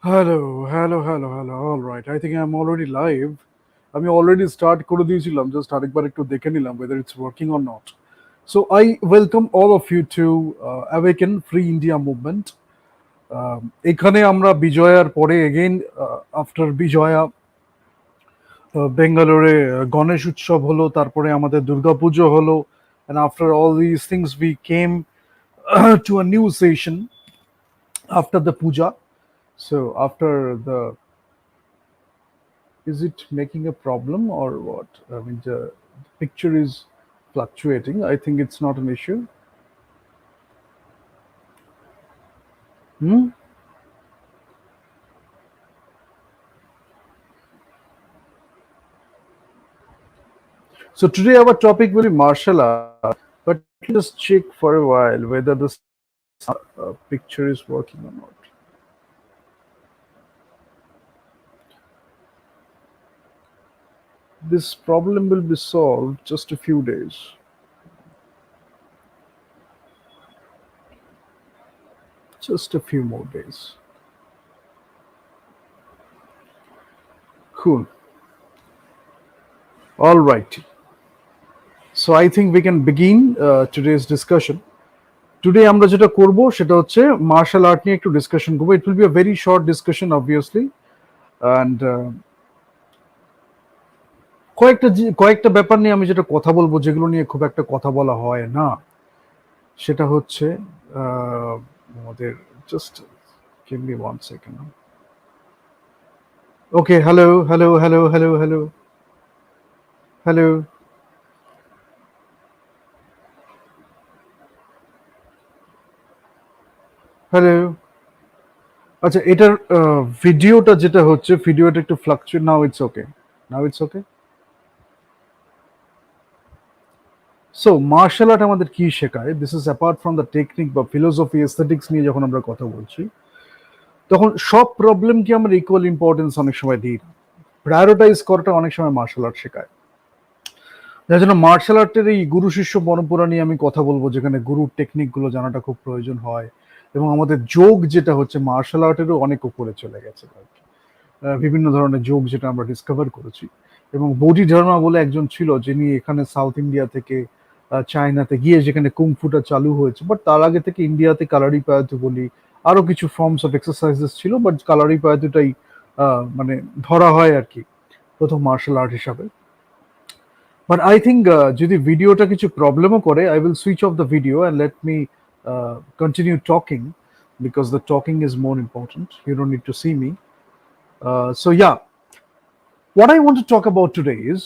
Hello. All right. I think I'm already live. আমি already start করে দিয়েছিলাম, just আরেকবার একটু দেখে নিলাম whether it's working or not. So I welcome all of you to Awaken Free India Movement. এখানে আমরা বিজয়ার পরে এগেইন আফটার বিজয়া বেঙ্গালোরে গণেশ উৎসব হলো, তারপরে আমাদের দুর্গাপুজো হলো, and after all these things we came to a new session after the puja. So after the, is it making a problem or what? I mean, the picture is fluctuating. I think it's not an issue. Hmm? So today our topic will be martial art, but let's check for a while whether the picture is working or not. This problem will be solved just a few days. Just a few more days. Cool. All right. So I think we can begin today's discussion. Today আমরা যেটা করব সেটা হচ্ছে martial art নিয়ে একটু discussion করব. It will be a very short discussion obviously, and কয়েকটা ব্যাপার নিয়ে আমি যেটা কথা বলবো, যেগুলো নিয়ে খুব একটা কথা বলা হয় না, সেটা হচ্ছে আমাদের just give me 1 second. Okay, hello. আচ্ছা, এটার ভিডিওটা যেটা হচ্ছে, ভিডিওটা একটু fluctuate. Now it's okay. So martial art আমাদের কি শেখায়? This is apart from the technique বা ফিলোসফি এস্থেটিক্স নিয়ে যখন আমরা কথা বলছি, তখন সব প্রবলেমকে আমরা ইকুয়াল ইম্পর্টেন্স অনেক সময় দিই না। প্রায়োরিটাইজ করাটা অনেক সময় মার্শাল আর্ট শেখায়। যার জন্য মার্শাল আর্টের এই গুরু শিষ্য পরম্পরা নিয়ে আমি কথা বলবো, যেখানে গুরুর টেকনিকগুলো জানাটা খুব প্রয়োজন হয়, এবং আমাদের যোগ যেটা হচ্ছে মার্শাল আর্টেরও অনেক উপরে চলে গেছে আর কি। বিভিন্ন ধরনের যোগ যেটা আমরা ডিসকভার করেছি, এবং বডি ধর্মা বলে একজন ছিল যিনি এখানে সাউথ ইন্ডিয়া থেকে চায়নাতে গিয়ে যেখানে কুংফুটা চালু হয়েছে, বাট তার আগে থেকে ইন্ডিয়াতে কালারি পায়াতু বলি আরো কিছু ফর্মস অফ এক্সারসাইজেস ছিল, বাট কালারি পায়াতুটাই মানে ধরা হয় আর কি প্রথম মার্শাল আর্ট হিসাবে। বাট আই থিঙ্ক যদি ভিডিওটা কিছু প্রবলেমও করে, I will switch off the video and let me continue talking, because the talking is more important. You don't need to see me. So yeah, what I want to talk about today is,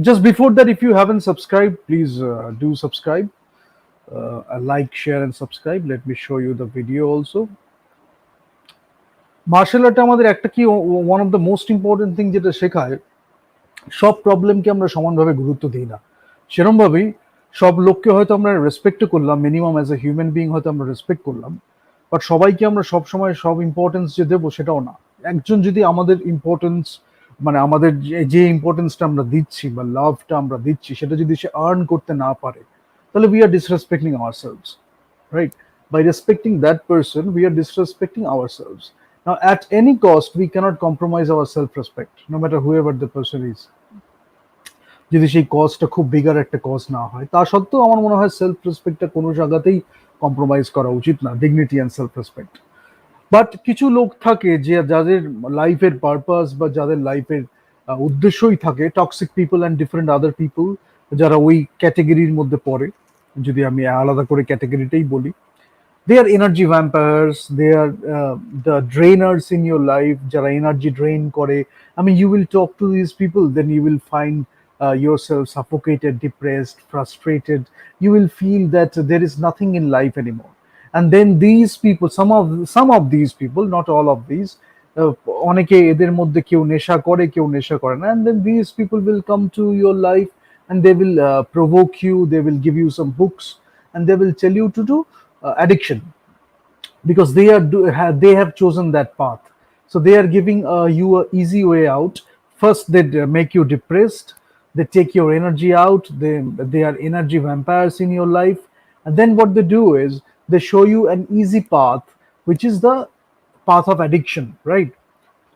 just before that, if you haven't subscribed, please do subscribe. Like, share and subscribe. Let me show you the video also. Martial art আমাদের একটা কি, one of the most important thing যেটা শেখায়, সব প্রবলেমকে আমরা সমানভাবে গুরুত্ব দিই না। সেরকমভাবেই সব লোককে হয়তো আমরা রেসপেক্ট করলাম, minimum as a human being হয়তো আমরা রেসপেক্ট করলাম, বাট সবাইকে আমরা সব সময় সব ইম্পর্টেন্স যে দেবো সেটাও না। একজন যদি আমাদের ইম্পর্টেন্স, মানে আমাদের যে ইম্পর্টেন্সটা আমরা দিচ্ছি বা লাভটা আমরা দিচ্ছি, সেটা যদি সে আর্ন করতে না পারে, তাহলে we are disrespecting ourselves, right? By respecting that person, we are disrespecting ourselves. Now, at any cost, we cannot compromise our self-respect, no matter whoever the person is. যদি সেই কজটা খুব বিগার একটা কজ না হয়, তা সত্ত্বেও আমার মনে হয় সেলফ রেসপেক্টটা কোনো জায়গাতেই কম্প্রোমাইজ করা উচিত না, dignity and self respect. But কিছু লোক থাকে যে যাদের লাইফের পারপাস বা যাদের লাইফের উদ্দেশ্যই থাকে toxic people and different other people, যারা ওই ক্যাটেগরির মধ্যে পড়ে, যদি আমি আলাদা করে ক্যাটেগরিটাই বলি, they are energy vampires, they are the drainers in your life, যারা এনার্জি ড্রেন করে। I mean, you will talk to these people, then you will find yourself suffocated, depressed, frustrated. You will feel that there is nothing in life anymore. And then these people, some of these people, not all of these, অনেকে এদের মধ্যে কেউ নেশা করে, কেউ নেশা করে না, and then these people will come to your life and they will provoke you, they will give you some books, and they will tell you to do addiction, because they have chosen that path. So they are giving you a easy way out. First they make you depressed, they take your energy out, they are energy vampires in your life, and then what they do is they show you an easy path, which is the path of addiction, right?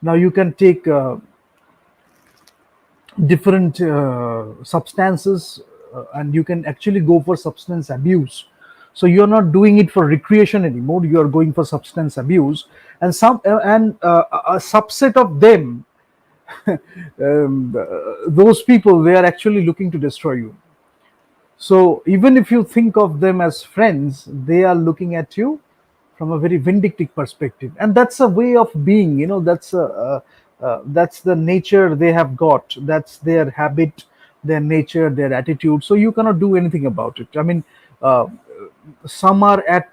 Now you can take different substances, and you can actually go for substance abuse. So you're not doing it for recreation anymore, you are going for substance abuse. And a subset of them, those people, they are actually looking to destroy you. So even if you think of them as friends, they are looking at you from a very vindictive perspective, and that's a way of being. That's the nature they have got. That's their habit, their nature, their attitude. So you cannot do anything about it. I mean, uh, some are at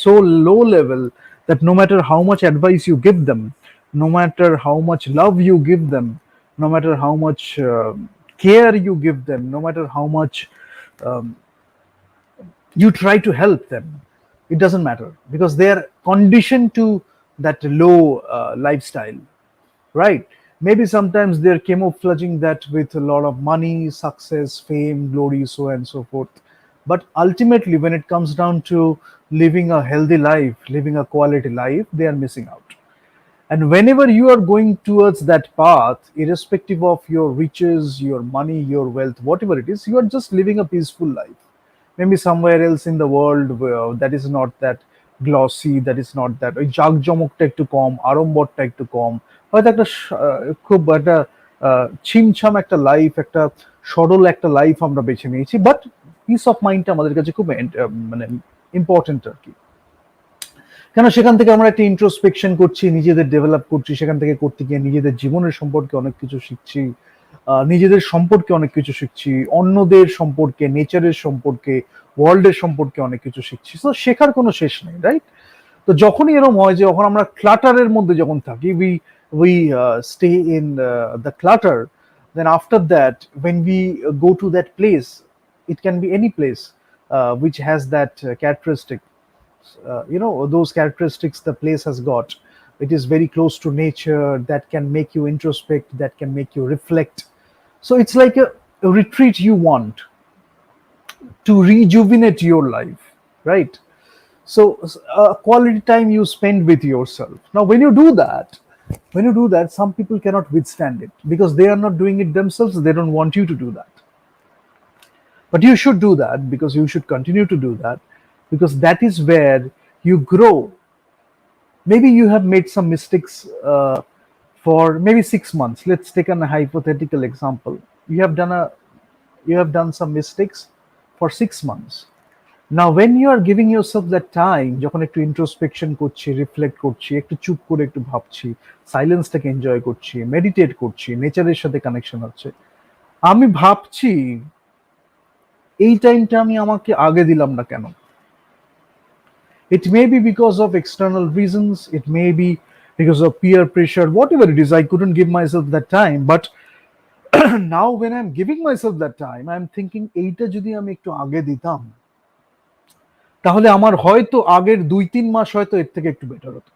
so low level that no matter how much advice you give them, no matter how much love you give them, no matter how much care you give them, no matter how much you try to help them, it doesn't matter, because they are conditioned to that low lifestyle, right? Maybe sometimes they're camouflaging that with a lot of money, success, fame, glory, so and so forth. But ultimately, when it comes down to living a healthy life, living a quality life, they are missing out. And whenever you are going towards that path, irrespective of your riches, your money, your wealth, whatever it is, you are just living a peaceful life. Maybe somewhere else in the world where that is not that glossy, that is not that ওই জাঁকজমকটা একটু কম, আড়ম্বরটা একটু কম, হয়তো একটা খুব একটা ছিমছাম একটা life, একটা সরল একটা লাইফ আমরা বেছে নিয়েছি, বাট পিস অফ মাইন্ডটা আমাদের কাছে খুব মানে ইম্পর্টেন্ট আর কি। কেন সেখান থেকে আমরা একটা ইন্ট্রোস্পেকশন করছি, নিজেদের ডেভেলপ করছি, সেখান থেকে করতে গিয়ে নিজেদের জীবনের সম্পর্কে অনেক কিছু শিখছি, নিজেদের সম্পর্কে অনেক কিছু শিখছি, অন্যদের সম্পর্কে, নেচারের সম্পর্কে, ওয়ার্ল্ডের সম্পর্কে অনেক কিছু শিখছি। তো শেখার কোনো শেষ নেই, রাইট? তো যখনই এরকম হয় যে যখন আমরা ক্লাটারের মধ্যে যখন থাকি, we stay in the clutter, then after that when we go to that place, it can be any place which has that characteristic, those characteristics the place has got. It is very close to nature, that can make you introspect, that can make you reflect. So it's like a retreat you want to rejuvenate your life, right? So quality time you spend with yourself. Now when you do that, some people cannot withstand it because they are not doing it themselves. They don't want you to do that, but you should do that, because you should continue to do that, because that is where you grow. Maybe you have made some mistakes for maybe 6 months. Let's take a hypothetical example. You have done some mistakes for 6 months. Now when you are giving yourself that time, যখন একটু introspection করছি, reflect করছি, একটু চুপ করে একটু ভাবছি, সাইলেন্সটাকে enjoy করছি, মেডিটেট করছি, নেচারের সাথে কানেকশন হচ্ছে, আমি ভাবছি এই টাইমটা আমি আমাকে আগে দিলাম না কেন? It may be because of external reasons, it may be because of peer pressure, whatever it is, I couldn't give myself that time. But now when I'm giving myself that time, I'm thinking এইটা যদি আমি একটু আগে দিতাম, তাহলে আমার হয়তো আগের 2-3 মাস হয়তো এর থেকে একটু বেটার হতো।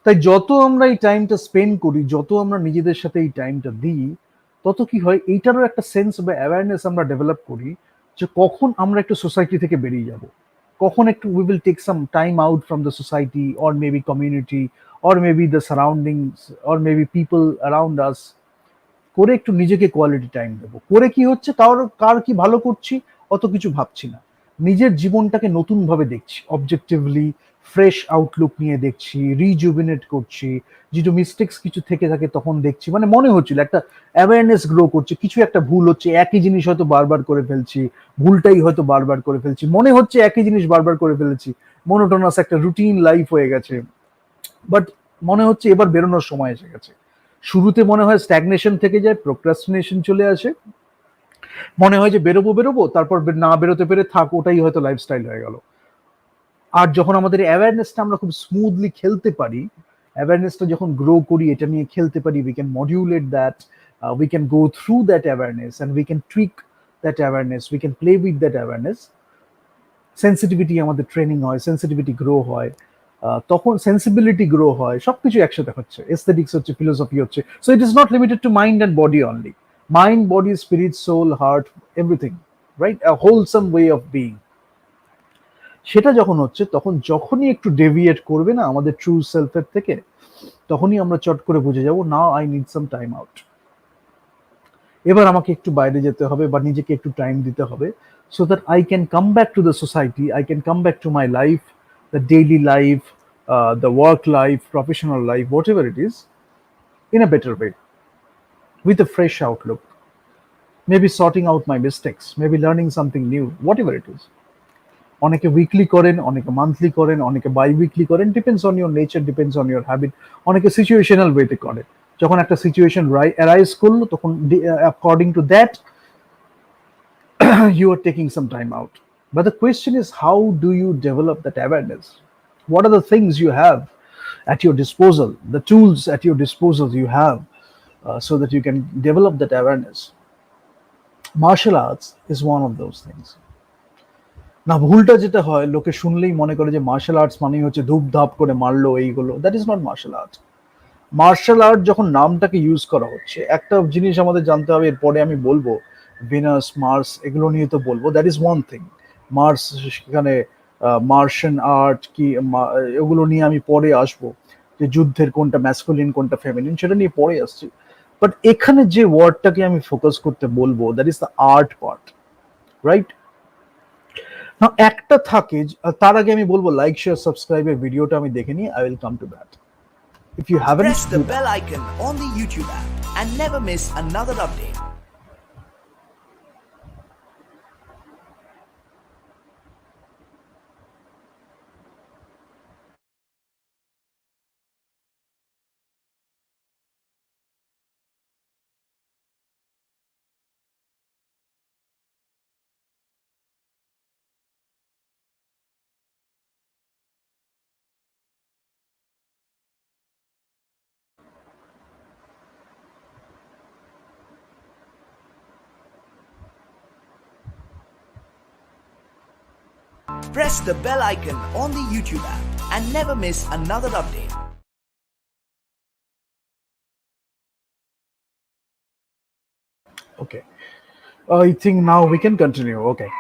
তাই যত আমরা এই টাইমটা স্পেন্ড করি, যত আমরা নিজেদের সাথে এই টাইমটা দিই, তত কি হয়, এইটারও একটা সেন্স বা অ্যাওয়ারনেস আমরা ডেভেলপ করি যে কখন আমরা একটু সোসাইটি থেকে বেরিয়ে যাব, কখন একটু we will take some time out from the society, or maybe community, or maybe the surroundings, or maybe people around us, করে একটু নিজেকে কোয়ালিটি টাইম দেবো। করে কি হচ্ছে, কার কি ভালো করছি অত কিছু ভাবছি না, নিজের জীবনটাকে নতুন ভাবে দেখছি, অবজেক্টিভলি ফ্রেশ আউটলুক নিয়ে দেখছি, রিজুভিনেট করছি, যেটু মিস্টেক্স কিছু থেকে থাকে তখন দেখছি, মানে মনে হচ্ছিল একটা অ্যাওয়ারনেস গ্রো করছে, কিছু একটা ভুল হচ্ছে, একই জিনিস হয়তো বারবার করে ফেলছি, ভুলটাই হয়তো বারবার করে ফেলছি, মনে হচ্ছে একই জিনিস বারবার করে ফেলেছি, মোনোটোনাস একটা রুটিন লাইফ হয়ে গেছে, বাট মনে হচ্ছে এবার বেরোনোর সময় এসে গেছে। শুরুতে মনে হয় স্ট্যাগনেশন থেকে যায়, প্রোক্রাস্টিনেশন চলে আসে, মনে হয় যে বেরোবো বেরোবো, তারপর না বেরোতে পেরে থাক, ওটাই হয়তো লাইফস্টাইল হয়ে গেল। আর যখন আমাদের অ্যাওয়ারনেসটা আমরা খুব স্মুথলি খেলতে পারি, অ্যাওয়ারনেসটা যখন গ্রো করি, এটা নিয়ে খেলতে পারি, we can modulate that, we can go through that awareness and we can tweak that awareness, we can play with that awareness, sensitivity আমাদের ট্রেনিং হয়, সেন্সিটিভিটি গ্রো হয়, তখন সেন্সিবিলিটি গ্রো হয়, সবকিছু একসাথে হচ্ছে, এস্থেটিক্স হচ্ছে, ফিলোসফি হচ্ছে। So it is not limited to mind and body only, mind, body, spirit, soul, heart, everything, right? A wholesome way of being. সেটা যখন হচ্ছে তখন যখনই একটু ডেভিয়েট করবে না আমাদের ট্রু সেলফের থেকে, তখনই আমরা চট করে বুঝে যাব না, I need some time out, এবার আমাকে একটু বাইরে যেতে হবে বা নিজেকে একটু টাইম দিতে হবে, so that I can come back to the society, I can come back to my life, the daily life, the work life, professional life, whatever it is, in a better way, with a fresh outlook, maybe sorting out my mistakes, maybe learning something new, whatever it is. অনেকে weekly করেন, অনেকে monthly করেন, অনেকে by weekly করেন, depends on your nature, depends on your habit. অনেকে situational ওয়েতে করে, যখন একটা সিচুয়েশন অ্যারাইজ করলো তখন according to that you are taking some time out. But the question is, how do you develop that awareness? What are the things you have at your disposal, the tools at your disposal you have, so that you can develop that awareness? Martial arts is one of those things. না, ভুলটা যেটা হয়, লোকে শুনলেই মনে করে যে martial arts মানেই হচ্ছে ধূপ ধাপ করে মারলো এইগুলো। That is not martial art. Martial art যখন নামটাকে ইউজ করা হচ্ছে, একটা জিনিস আমাদের জানতে হবে, এরপরে আমি বলবো ভিনাস মার্স এগুলো নিয়ে তো বলবো, দ্যাট ইজ ওয়ান থিং। মার্স, সেখানে মার্শাল আর্ট কি এগুলো নিয়ে আমি পরে আসবো, যে যুদ্ধের কোনটা ম্যাসকুলিন কোনটা ফেমিনিন সেটা নিয়ে পরে আসছি। বাট এখানে যে ওয়ার্ডটাকে আমি ফোকাস করতে বলবো, that is the art part, right? না, একটা থাকে, তার আগে আমি বলবো লাইক শেয়ার সাবস্ক্রাইবের ভিডিওটা আমি দেখে নিই, I will come to that. If you haven't, press the bell icon on the YouTube app and never miss another update. Press the bell icon on the YouTube app and never miss another update. Okay, I think now we can continue. Okay,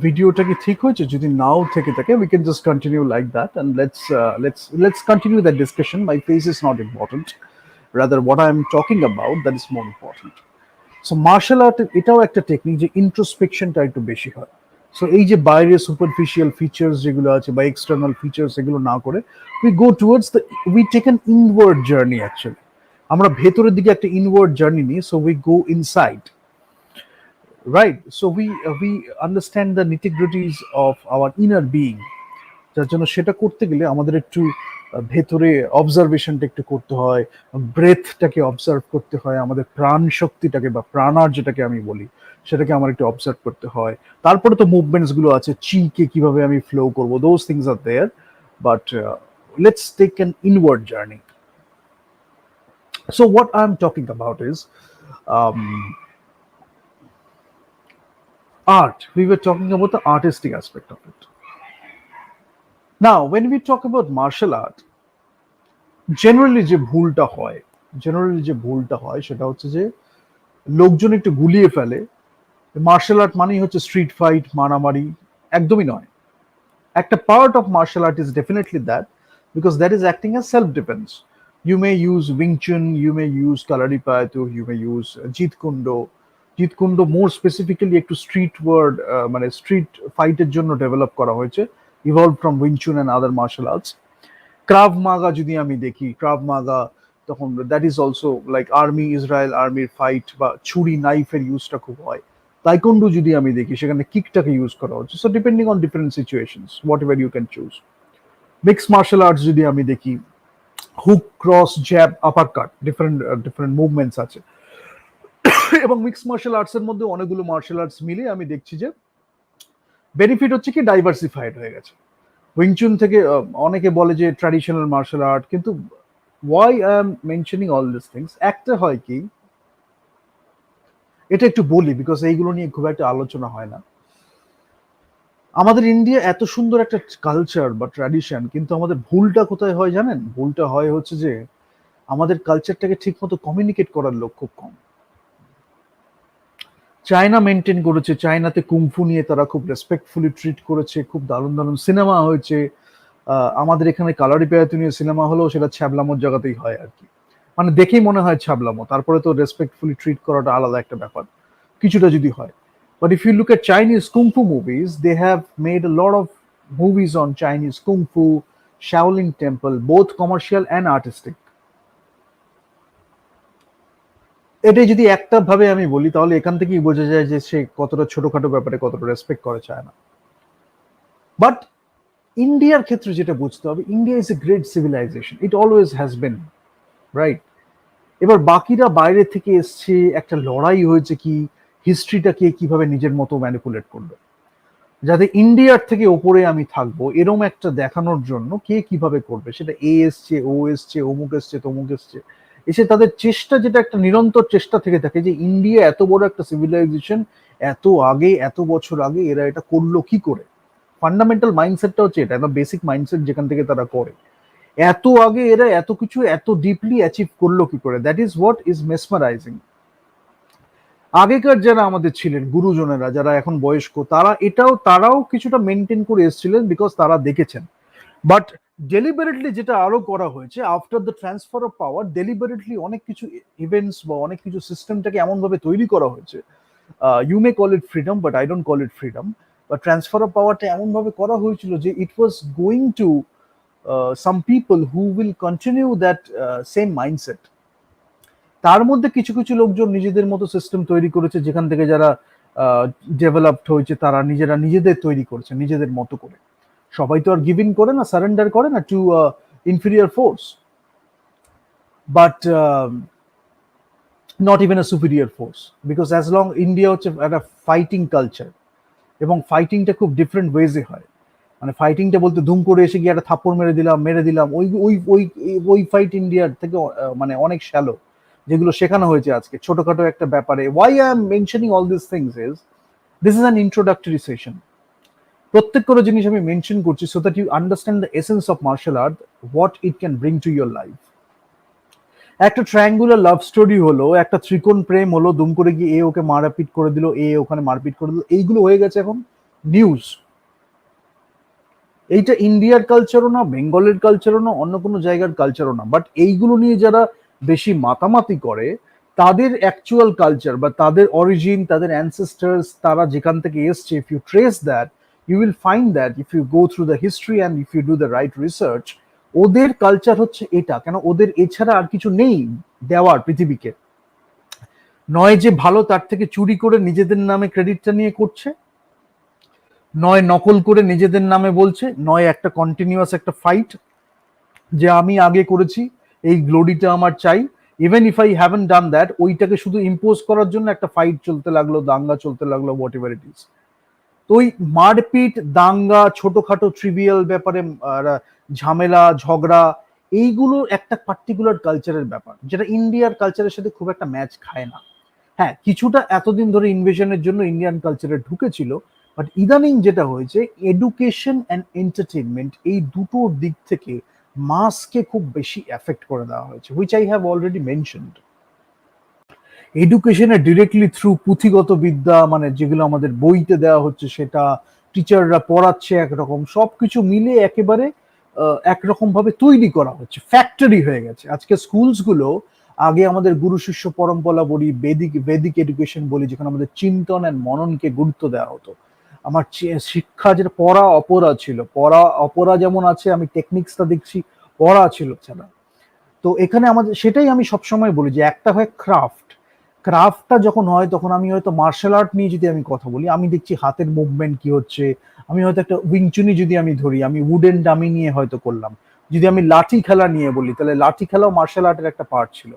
ভিডিওটা কি ঠিক হয়েছে? যদি নাও থেকে থাকে, we can just continue like that, and let's continue that discussion. My face is not important, rather what I am talking about, that is more important. So martial art এটাও একটা technique যে ইন্ট্রোস্পেকশনটা একটু বেশি হয়। সো এই যে বাইরে superficial features যেগুলো আছে বা এক্সটার্নাল ফিচার্স এগুলো না করে, we go towards the, we take an inward journey actually. আমরা ভেতরের দিকে একটা ইনওয়ার্ড জার্নি নিই, so we go inside, right? So we understand the nitty gritties of our inner being. যার জন্য সেটা করতে গেলে আমাদের একটু ভেতরে অবজারভেশনটা একটু করতে হয়, ব্রেথটাকে অবজার্ভ করতে হয়, আমাদের প্রাণ শক্তিটাকে বা প্রাণার যেটাকে আমি বলি সেটাকে আমার একটু অবজার্ভ করতে হয়। তারপরে তো মুভমেন্টস গুলো আছে, চিকে কিভাবে আমি ফ্লো করবো, those things are there. But let's take an inward journey. So what I am talking about is art. We were talking about the artistic aspect of it. Now, when we talk about martial art, generally যে ভুলটা হয় সেটা হচ্ছে যে লোকজন একটু গুলিয়ে ফেলে মার্শাল আর্ট মানেই হচ্ছে স্ট্রিট ফাইট, মারামারি। একদমই নয়। একটা part of martial art is definitely that, because that is acting as self defence. You may use Wing Chun, you may use Kalaripayattu, you may use Jeet Kune Do more specifically একটু street word, মানে street ফাইটের জন্য develop করা হয়েছে, evolve from Wing Chun and other martial arts. Krav Maga যদি আমি দেখি, Krav Maga তখন that is also like army, Israel আর্মির ফাইট বা ছুরি নাইফের ইউজটা খুব হয়। তাইকোন্ডো যদি আমি দেখি, সেখানে কিকটাকে ইউজ করা হচ্ছে। So depending on different situations, whatever you can choose. Mix martial arts যদি আমি দেখি, hook, cross, jab, uppercut, different movements আছে। এবং মিক্স মার্শাল আর্টস এর মধ্যে অনেকগুলো মার্শাল আর্টস মিলে আমি দেখছি যে বেনিফিট হচ্ছে কি ডাইভার্সিফাইড হয়ে গেছে। উইংচুন থেকে অনেকে বলে যে ট্র্যাডিশনাল মার্শাল আর্ট, কিন্তু why I am mentioning all this things, একটা হয় কি, এটা একটু বলি বিকজ এইগুলো নিয়ে খুব একটা আলোচনা হয় না। আমাদের ইন্ডিয়া এত সুন্দর একটা কালচার বা ট্র্যাডিশন, কিন্তু আমাদের ভুলটা কোথায় হয় জানেন? ভুলটা হয় হচ্ছে যে আমাদের কালচারটাকে ঠিক মতো কমিউনিকেট করার লোক খুব কম। চায়না মেনটেন করেছে, চায়নাতে কুংফু নিয়ে তারা খুব রেসপেক্টফুলি ট্রিট করেছে, খুব দারুণ দারুণ সিনেমা হয়েছে। আমাদের এখানে কালারি পেয়াতে নিয়ে সিনেমা হলেও সেটা ছ্যাবলামোর জায়গাতেই হয় আর কি, মানে দেখেই মনে হয় ছ্যাবলামো, তারপরে তো রেসপেক্টফুলি ট্রিট করাটা আলাদা একটা ব্যাপার কিছুটা যদি হয়। But if you look at Chinese kung fu movies, they have made a lot of movies on Chinese kung fu, Shaolin Temple, both commercial and artistic. এটাই যদি একটা ভাবে আমি বলি তাহলে এখান থেকেই বোঝা যায় যে সে কতটা ছোটখাটো ব্যাপারে কতটা রেসপেক্ট করে চায় না। বাট ইন্ডিয়ার ক্ষেত্রে যেটা বুঝতে হবে, India is a great civilisation, it always has been, right? এবার বাকিরা বাইরে থেকে এসছে, একটা লড়াই হয়েছে কি হিস্ট্রিটাকে কিভাবে নিজের মতো ম্যানিপুলেট করবে, যাতে ইন্ডিয়ার থেকে ওপরে আমি থাকবো এরম একটা দেখানোর জন্য কে কিভাবে করবে, সেটা এ এসছে, ও এসছে, অমুক এসছে, তমুক এসছে, এসে তাদের চেষ্টা, যেটা একটা নিরন্তর চেষ্টা থেকে থাকে যে ইন্ডিয়া এত বড় একটা সিভিলাইজেশন, এত আগে, এত বছর আগে এরা এটা করলো কি করে। ফান্ডামেন্টাল মাইন্ডসেটটা হচ্ছে এটা, একটা বেসিক মাইন্ডসেট যেখান থেকে তারা করে, এত আগে এরা এত কিছু এত ডিপলি অ্যাচিভ করলো কি করে, that is what is mesmerising. আগেকার যারা আমাদের ছিলেন গুরুজনেরা, যারা এখন বয়স্ক, তারাও কিছুটা মেনটেন করে এসেছিলেন, বিকজ তারা দেখেছেন। বাট ডেলিবারেটলি যেটা আরো করা হয়েছে after the transfer of power, deliberately অনেক কিছু ইভেন্টস বা অনেক কিছু সিস্টেমটাকে এমন ভাবে তৈরি করা হয়েছে, you may call it freedom but I don't call it freedom, বা ট্রান্সফার অফ পাওয়ারটা এমন ভাবে করা হয়েছিল যে it was going to some people who will continue that same mindset. তার মধ্যে কিছু কিছু লোকজন নিজেদের মতো সিস্টেম তৈরি করেছে, যেখান থেকে যারা ডেভেলপড হয়েছে তারা নিজেদের তৈরি করেছে নিজেদের মতো করে। সবাই তো আর গিভ ইন করে না, সারেন্ডার করে না to inferior force, but not even a superior force, because as long India হচ্ছে একটা ফাইটিং কালচার, এবং ফাইটিংটা খুব ডিফারেন্ট ওয়েজে হয়। মানে ফাইটিংটা বলতে ধুম করে এসে গিয়ে একটা থাপ্পড় মেরে দিলাম, ওই ওই ওই ওই ফাইট ইন্ডিয়ার থেকে মানে অনেক শ্যালো, যেগুলো শেখানো হয়েছে আজকে ছোটখাটো একটা ব্যাপারে। Why I am mentioning all this things is, this is an introductory session. প্রত্যেক কোনো জিনিস আমি মেনশন করছি so that you understand the essence of martial art, what it can bring to your life. একটা ট্রায়াঙ্গুলার লাভ স্টোরি হলো, একটা ত্রিকোণ প্রেম হলো, দুম করে গিয়ে এ ওকে মারপিট করে দিল, এ ওখানে মারপিট করে দিল, এইগুলো হয়ে গেছে এখন নিউজ। এইটা ইন্ডিয়ার কালচারও না, বেঙ্গলের কালচারও না, অন্য কোনো জায়গার কালচারও না। বাট এইগুলো নিয়ে যারা বেশি মাতামাতি করে, তাদের অ্যাকচুয়াল কালচার বা তাদের অরিজিন, তাদের অ্যানসেস্টার্স, তারা যেখান থেকে এসছে, if you trace that, you will find that, if you go through the history and if you do the right research, ওদের কালচার হচ্ছে এটা। কেন ওদের এছাড়া আর কিছু নেই দেওয়ার পৃথিবীকে। নয় যে ভালো তার থেকে চুরি করে নিজেদের নামে ক্রেডিটটা নিয়ে করছে, নয় নকল করে নিজেদের নামে বলছে, নয় একটা কন্টিনিউয়াস একটা ফাইট যে আমি আগে করেছি, এই গ্লোরিটা আমার চাই। Even if I haven't done that, ওইটাকে শুধু ইম্পোজ করার জন্য একটা ফাইট চলতে লাগলো, দাঙ্গা চলতে লাগলো, হোয়াট এভার ইট ইজ। তো ওই মারপিট, দাঙ্গা, ছোটখাটো ট্রিভিয়াল ব্যাপারে ঝামেলা, ঝগড়া, এইগুলো একটা পার্টিকুলার কালচারের ব্যাপার, যেটা ইন্ডিয়ার কালচারের সাথে খুব একটা ম্যাচ খায় না। হ্যাঁ, কিছুটা এতদিন ধরে ইনভেশনের জন্য ইন্ডিয়ান কালচারে ঢুকেছিল, বাট ইদানিং যেটা হয়েছে, এডুকেশন অ্যান্ড এন্টারটেনমেন্ট, এই দুটো দিক থেকে মাসকে খুব বেশি এফেক্ট করে দেওয়া হয়েছে, which I have already mentioned. এডুকেশনে ডিরেক্টলি থ্রু পুঁথিগত বিদ্যা, মানে যেগুলো আমাদের বইতে দেওয়া হচ্ছে, সেটা টিচাররা পড়াচ্ছে একরকম, সবকিছু মিলে একেবারে একরকম ভাবে তৈরি করা হচ্ছে, ফ্যাক্টরি হয়ে গেছে আজকে স্কুলস গুলো। আগে আমাদের গুরু শিষ্য পরম্পরা বলি, বেদিক এডুকেশন বলি, যেখানে আমাদের চিন্তন অ্যান্ড মননকে গুরুত্ব দেওয়া হতো। আমার শিক্ষা যেটা পড়া অপরা ছিল, পড়া অপরা যেমন আছে, আমি টেকনিক্সটা দেখছি পড়া ছিল ছাড়া। তো এখানে আমাদের সেটাই আমি সবসময় বলি যে একটা হয় ক্রাফট, ক্রাফটটা যখন হয় তখন আমি হয়তো মার্শাল আর্ট নিয়ে যদি আমি কথা বলি, আমি দেখছি হাতের মুভমেন্ট কি হচ্ছে, আমি হয়তো একটা উইংচুনি যদি আমি ধরি, আমি উডেন ডামি নিয়ে হয়তো করলাম। যদি আমি লাঠি খেলা নিয়ে বলি, তাহলে লাঠি খেলাও মার্শাল আর্টের একটা পার্ট ছিল।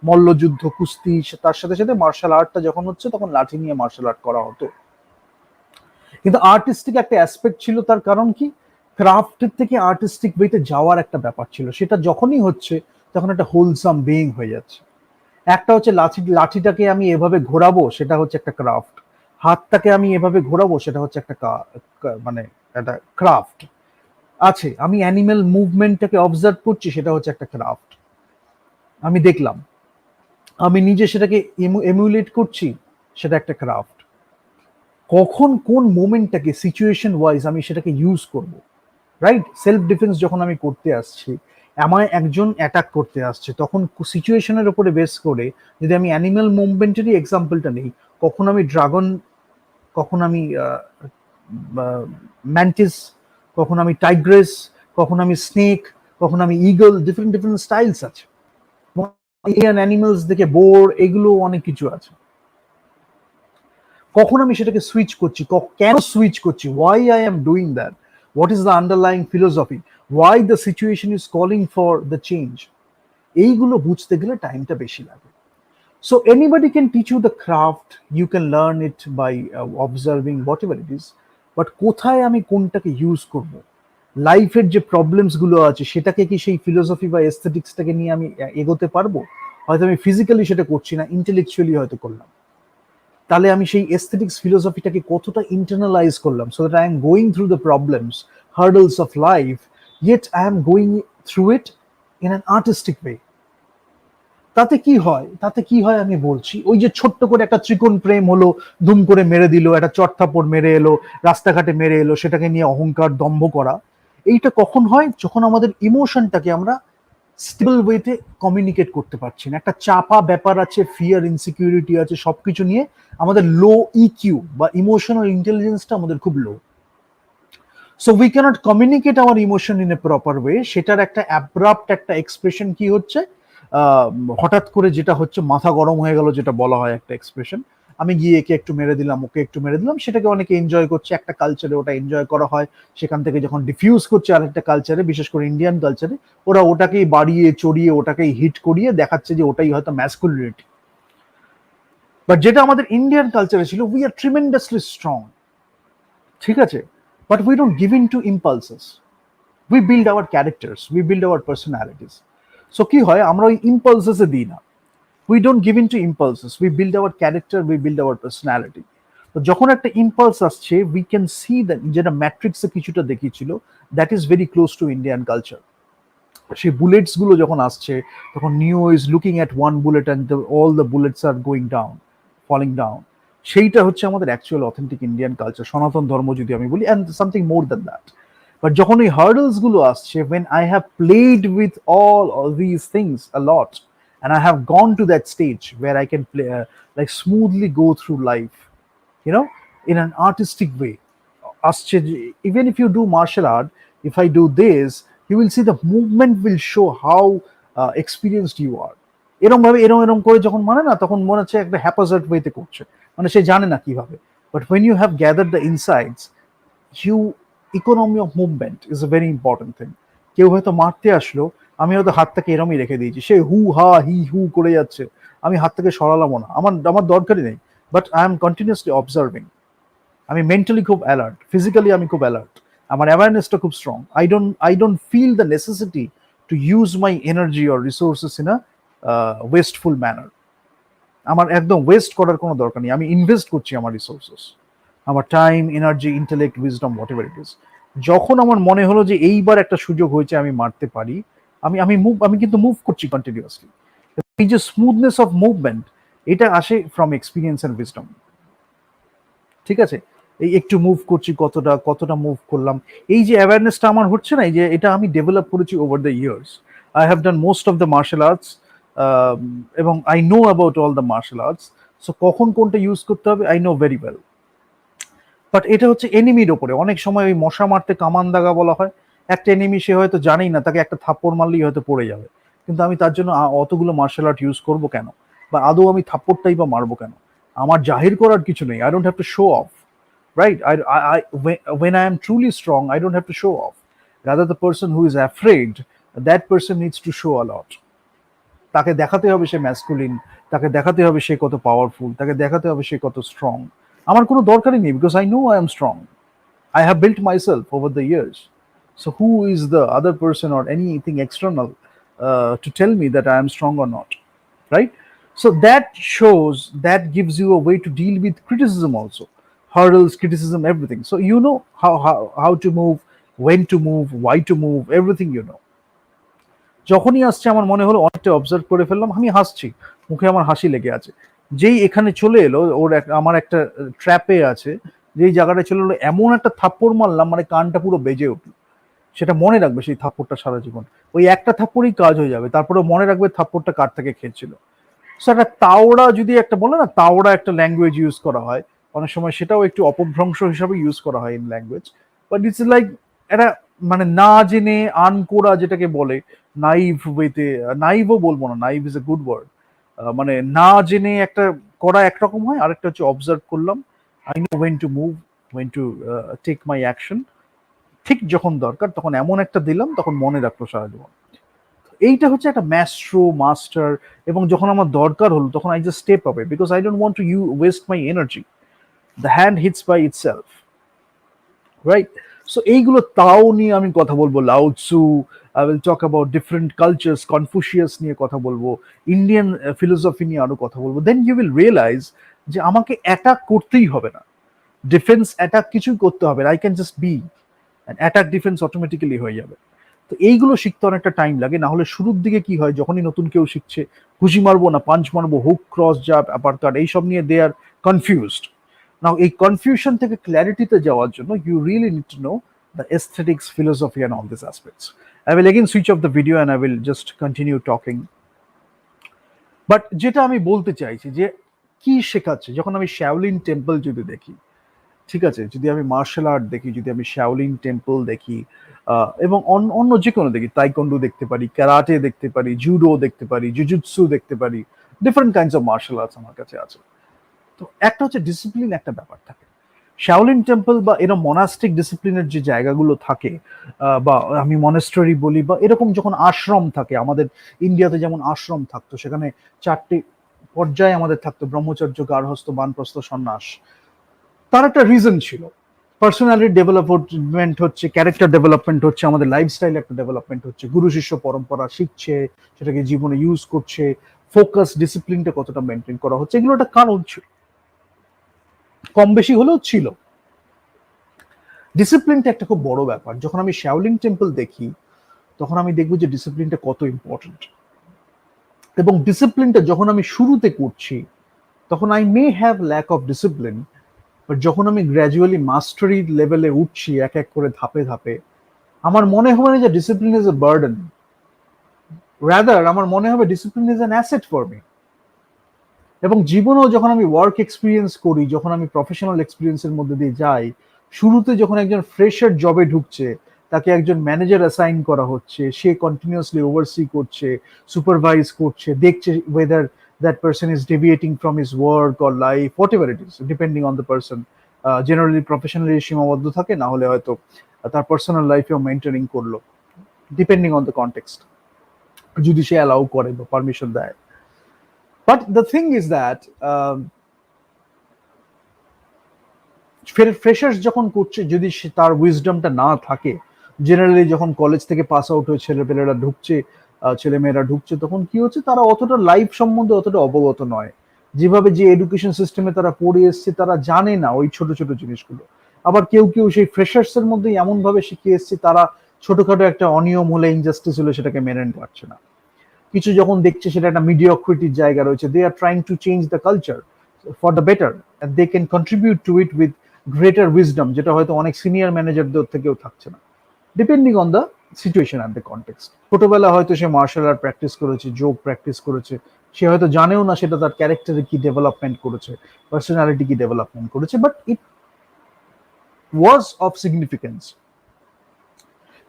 মল্লযুদ্ধ, কুস্তি, তার সাথে সাথে মার্শাল আর্টটা যখন হচ্ছে তখন লাঠি নিয়ে মার্শাল আর্ট করা হতো। কিন্তু আর্টিস্টিক একটা অ্যাসপেক্ট ছিল, তার কারণ কি, ক্রাফটের থেকে আর্টিস্টিক ওয়েতে যাওয়ার একটা ব্যাপার ছিল, সেটা যখনই হচ্ছে তখন একটা হোলসাম বিইং হয়ে যাচ্ছে। একটা হচ্ছে লাঠিটাকে আমি এভাবে ঘোরাবো, সেটা হচ্ছে একটা ক্রাফট। হাতটাকে আমি এভাবে ঘোরাবো, সেটা হচ্ছে একটা মানে একটা ক্রাফট আছে। আমি অ্যানিমেল মুভমেন্টটাকে অবজার্ভ করছি, সেটা হচ্ছে একটা ক্রাফট। আমি দেখলাম, আমি নিজে সেটাকে এমুলেট করছি, সেটা একটা ক্রাফট। কখন কোন মোমেন্টটাকে সিচুয়েশন ওয়াইজ আমি সেটাকে ইউজ করব, রাইট? সেলফ ডিফেন্স যখন আমি করতে আসছি, আমায় একজন অ্যাটাক করতে আসছে, তখন সিচুয়েশনের উপরে বেস করে যদি আমি অ্যানিমাল মুভমেন্টেরই এক্সাম্পলটা নেই, কখন আমি ড্রাগন, কখন আমি ম্যান্টিস, কখন আমি টাইগ্রেস, কখন আমি স্নেক, কখন আমি ইগল, ডিফারেন্ট ডিফারেন্ট স্টাইলস আছে। এলিয়ান অ্যানিমালস দেখে বোর, এগুলো অনেক কিছু আছে। কখন আমি সেটাকে সুইচ করছি, কেন সুইচ করছি, why I am doing that, what is the underlying philosophy, why the situation is calling for the change, এইগুলো বুঝতে গেলে টাইমটা বেশি লাগে। So anybody can teach you the craft, you can learn it by observing whatever it is, but কোথায় আমি কোনটাকে use করব, লাইফের যে প্রবলেমস গুলো আছে সেটাকে কি সেই ফিলোসফি বা এস্থেটিক্সটাকে নিয়ে আমি এগোতে পারবো? হয়তো আমি ফিজিক্যালি সেটা করছি না, ইন্টেলেকচুয়ালি হয়তো করলাম, তাহলে আমি সেই এস্থেটিক্স ফিলোসফিটাকে কতটা ইন্টারনালাইজ করলাম, so that I am going through the problems, hurdles of life, yet I am going through it in an artistic way. তাতে কি হয়, তাতে কি হয় আমি বলছি, ওই যে ছোট্ট করে একটা ত্রিকোণ প্রেম হলো, দুম করে মেরে দিল, একটা চটথাপড় মেরে এলো, রাস্তাঘাটে মেরে এলো, সেটাকে নিয়ে অহংকার দম্ভ করা, এইটা কখন হয়? যখন আমাদের ইমোশনটাকে আমরা স্টেবল ওয়েতে কমিউনিকেট করতে পারছি না, একটা চাপা ব্যাপার আছে, ফিয়ার, ইনসিকিউরিটি আছে, সবকিছু নিয়ে আমাদের লো ইকিউ বা ইমোশনাল ইন্টেলিজেন্সটা আমাদের খুব লো। So we can't communicate our emotion in a proper way. সেটার একটা অ্যাব্রাপ্ট একটা এক্সপ্রেশন কি হচ্ছে, হঠাৎ করে যেটা হচ্ছে মাথা গরম হয়ে গেল, যেটা বলা হয় একটা এক্সপ্রেশন, আমি গিয়ে একে একটু মেরে দিলাম, ওকে একটু মেরে দিলাম, সেটাকে অনেকে এনজয় করছে, একটা কালচারে ওটা এনজয় করা হয়, সেখান থেকে যখন ডিফিউজ করছে আরেকটা কালচারে, বিশেষ করে ইন্ডিয়ান কালচারে, ওরা ওটাকেই বাড়িয়ে চড়িয়ে ওটাকেই হিট করিয়ে দেখাচ্ছে যে ওটাই হয়তো ম্যাসকুলিনিটি। বাট যেটা আমাদের ইন্ডিয়ান কালচারে ছিল, উই আর ট্রিমেন্ডাসলি স্ট্রং, ঠিক আছে, but we don't give in to impulses, we build our characters, we build our personalities. So কি হয়, আমরা ওই ইম্পালসেসে দিই না, we don't give in to impulses, we build our character, we build our personality. তো যখন একটা ইম্পালস আসছে, উই ক্যান সি দ্যাট, যেটা ম্যাট্রিক্সে কিছুটা দেখিয়েছিল, that is very close to Indian culture. সেই বুলেটস গুলো যখন আসছে, তখন Neo is looking at one bullet and all the bullets are going down, falling down, সেইটা হচ্ছে আমাদের অ্যাকচুয়াল অথেন্টিক ইন্ডিয়ান কালচার, সনাতন ধর্ম যদি আমি বলি, and something more than that. But যখন ওই হার্ডলস গুলো আসছে, when I have played with all of these things a lot, and I have gone to that stage where I can play, like smoothly go through life, you know, in an artistic way. আসছে, even if you do martial art, if I do this, you will see the movement will show how experienced you are. এরম ভাবে এরম এরম করে যখন মানে না, তখন মনে হচ্ছে একটা হ্যাপাজার্ড ওয়েতে করছে, মানে সে জানে না কিভাবে। But when you have gathered the insights, you, economy of movement is a very important thing. কেউ হয়তো মারতে আসলো, আমি হয়তো হাতটাকে এরমই রেখে দিয়েছি, সে হু হা হি হু করে যাচ্ছে, আমি হাত থেকে সরালামও না, আমার আমার দরকারই নেই, but I M continuously observing. আমি মেন্টালি খুব অ্যালার্ট, ফিজিক্যালি আমি খুব অ্যালার্ট, আমার অ্যাওয়ারনেসটা খুব strong. I don't feel the necessity to use my energy or resources in a wasteful manner. আমার একদম ওয়েস্ট করার কোনো দরকার নেই, আমি ইনভেস্ট করছি আমার রিসোর্সেস, আমার time, energy, intellect, wisdom, what ever it is. যখন আমার মনে হলো যে এইবার একটা সুযোগ হয়েছে, আমি মারতে পারি, আমি কিন্তু মুভ করছি কন্টিনিউয়াসলি। এই যে স্মুথনেস অফ মুভমেন্ট, এটা আসে ফ্রম এক্সপিরিয়েন্স অ্যান্ড উইজডম, ঠিক আছে? এই একটু মুভ করছি, কতটা কতটা মুভ করলাম, এই যে অ্যাওয়ারনেসটা আমার হচ্ছে না, এই যে এটা আমি ডেভেলপ করেছি over the years. I have done most of the martial arts, এবং I know about all the martial arts. So কখন কোনটা ইউজ করতে হবে I know very well. But এটা হচ্ছে এনিমির ওপরে, অনেক সময় ওই মশা মারতে কামান দাগা বলা হয়, একটা এনিমি সে হয়তো জানেই না, তাকে একটা থাপ্পড় মারলেই হয়তো পড়ে যাবে, কিন্তু আমি তার জন্য অতগুলো মার্শাল আর্ট ইউজ করবো কেন, বা আদৌ আমি থাপ্পড়টাই বা মারবো কেন? আমার জাহির করার কিছু নেই, I don't have to show off, right? When I am truly strong, I don't have to show off. Rather, the person who is afraid, that person needs to show a lot. তাকে দেখাতে হবে সে masculine, তাকে দেখাতে হবে সে কত powerful, তাকে দেখাতে হবে সে কত স্ট্রং। আমার কোনো দরকারই নেই, because I no I am strong, I have built myself over the years. So who is the other person or anything external to tell me that I am strong or not, right? So that shows, that gives you a way to deal with criticism also, hurdles, criticism, everything. So you know how to move, when to move, why to move, everything you know. যখনই আসছে আমার মনে হলো অনেকটা observe করে ফেললাম, আমি হাসছি, মুখে আমার হাসি লেগে আছে, যেই এখানে চলে এলো, আমার একটা ট্র্যাপে আছে, যেই জায়গাটা ছিল হলো এমন একটা থাপ্পড় মারলাম মানে কানটা পুরো বেজে উঠলো। সেটা মনে রাখবে সেই থাপ্পড়টা সারা জীবন। ওই একটা থাপ্পড়ই কাজ হয়ে যাবে, তারপরে মনে রাখবে থাপ্পড়টা কার থেকে খেয়েছিল। সো একটা তাওড়া, যদি একটা বলে না তাওড়া একটা ল্যাঙ্গুয়েজ ইউজ করা হয়, অনেক সময় সেটাও একটু অপভ্রংশ হিসাবে ইউজ করা হয় in language, but it's like এটা মানে না জেনে আনকোরা যেটাকে বলে, নাইভ ওয়েতে, নাইভও বলবো না, naive is a good word, মানে না জেনে একটা করা একরকম হয়, আরেকটা হচ্ছে অবজার্ভ করলাম, I know when to move, when to take my action, ঠিক যখন দরকার তখন এমন একটা দিলাম, তখন মনে রাখলো সারা জীবন। এইটা হচ্ছে একটা মাস্টার, এবং যখন আমার দরকার হলো তখন I just step away because I don't want to waste my energy, the hand hits by itself, right? So এইগুলো তাও নিয়ে আমি কথা বলবো, Lao Tzu, I will talk about different cultures, Confucius নিয়ে কথা বলবো, ইন্ডিয়ান ফিলোসফি নিয়ে আরো কথা বলবো। দেন ইউ উইল রিয়েলাইজ যে আমাকে অ্যাটাক করতেই হবে না, ডিফেন্স অ্যাটাক কিছুই করতে হবে না, I can just be, attack defence automatically হয়ে যাবে। তো এইগুলো শিখতে অনেকটা টাইম লাগে, না হলে শুরুর দিকে কি হয়, যখনই নতুন কেউ শিখছে, ঘুষি মারবো না পাঞ্চ মারবো, হুক, ক্রস, জাব, আপারকাট, এইসব নিয়ে দে আর কনফিউজড। নাও এই কনফিউশন থেকে ক্ল্যারিটিতে যাওয়ার জন্য you really need to know the aesthetics, philosophy and all this aspects. I will again switch off the video and I will just continue talking. But যেটা আমি বলতে চাইছি যে কি শেখাচ্ছে, যখন আমি শ্যাওলিন টেম্পল যদি দেখি, ঠিক আছে, যদি আমি মার্শাল আর্ট দেখি, যদি আমি শ্যাওলিন টেম্পল দেখি, এবং অন্য যে কোনো দেখি, তাইকোন্ডো দেখতে পারি, ক্যারাটে দেখতে পারি, জুডো দেখতে পারি, জুজুৎসু দেখতে পারি, different kinds of martial arts আমার কাছে আছে। তো একটা হচ্ছে ডিসিপ্লিন, একটা ব্যাপার থাকে শ্যাওলিন টেম্পল বা এরকম মনাস্টিক ডিসিপ্লিনের যে জায়গাগুলো থাকে, বা আমি মনেস্ট্রি বলি, বা এরকম যখন আশ্রম থাকে, আমাদের ইন্ডিয়াতে যেমন আশ্রম থাকতো, সেখানে 4টে পর্যায়ে আমাদের থাকতো, ব্রহ্মচর্য, গার্হস্থ, বানপ্রস্থ, সন্ন্যাস। তার একটা রিজন ছিল, পার্সোনালিটি ডেভেলপমেন্ট হচ্ছে, ক্যারেক্টার ডেভেলপমেন্ট হচ্ছে, আমাদের লাইফস্টাইল একটা ডেভেলপমেন্ট হচ্ছে, গুরু শিষ্য পরম্পরা শিখছে, সেটাকে জীবনে ইউজ করছে, ফোকাস, ডিসিপ্লিনটা কতটা মেনটেন করা হচ্ছে, এগুলো একটা কারণ ছিল, কম বেশি হলেও ছিল। ডিসিপ্লিনটা একটা খুব বড় ব্যাপার। যখন আমি শ্যাওলিন টেম্পল দেখি, তখন আমি দেখবো যে ডিসিপ্লিনটা কত ইম্পর্টেন্ট, এবং ডিসিপ্লিনটা যখন আমি শুরুতে করছি তখন I may have lack of discipline, but যখন আমি গ্র্যাজুয়ালি মাস্টারি লেভেলে উঠছি এক এক করে ধাপে ধাপে, আমার মনে হবে না যে discipline is a burden, rather আমার মনে হবে discipline is an asset for me. এবং জীবনেও যখন আমি ওয়ার্ক এক্সপিরিয়েন্স করি, যখন আমি প্রফেশনাল এক্সপিরিয়েন্সের মধ্যে দিয়ে যাই, শুরুতে যখন একজন ফ্রেশার জবে ঢুকছে, তাকে একজন ম্যানেজার অ্যাসাইন করা হচ্ছে, সে কন্টিনিউয়াসলি ওভারসি করছে, সুপারভাইজ করছে, দেখছে weather that person is deviating from his work or life, whatever it is, depending on the person. Generally professionally সীমাবদ্ধ থাকে, না হলে হয়তো তার পার্সোনাল লাইফেও মেইনটেনিং করলো, ডিপেন্ডিং অন দ্য কনটেক্সট, যদি সে অ্যালাউ করে বা পারমিশন দেয়। But the thing is that freshers যখন করছে, যদি তার উইজডমটা না থাকে, জেনারেলি যখন কলেজ থেকে পাস আউট হয়ে ছেলেপেলেরা ঢুকছে, ছেলেমেয়েরা ঢুকছে, তখন কি হচ্ছে, তারা অতটা লাইফ সম্বন্ধে অতটা অবগত নয়, যেভাবে যে এডুকেশন সিস্টেমে তারা পড়ে এসছে, তারা জানে না ওই ছোট ছোট জিনিসগুলো। আবার কেউ কেউ সেই ফ্রেশার্স এর মধ্যে এমন ভাবে শিখে এসছে, তারা ছোটখাটো একটা অনিয়ম হলে, ইনজাস্টিস হলে সেটাকে মেনে নিতে পারছে না। কিছু যখন দেখছে সেটা একটা মিডিওক্রিটির জায়গা রয়েছে, they are trying to change the culture for the better, and they can contribute to it with greater wisdom, যেটা হয়তো অনেক সিনিয়র ম্যানেজারদের থেকেও থাকছে না, depending on the situation and the context. ছোটবেলা হয়তো সে মার্শাল আর্ট প্র্যাকটিস করেছে, যোগ প্র্যাকটিস করেছে, সে হয়তো জানেও না সেটা তার ক্যারেক্টারে কি ডেভেলপমেন্ট করেছে, পার্সোনালিটি কি ডেভেলপমেন্ট করেছে, but it was of significance.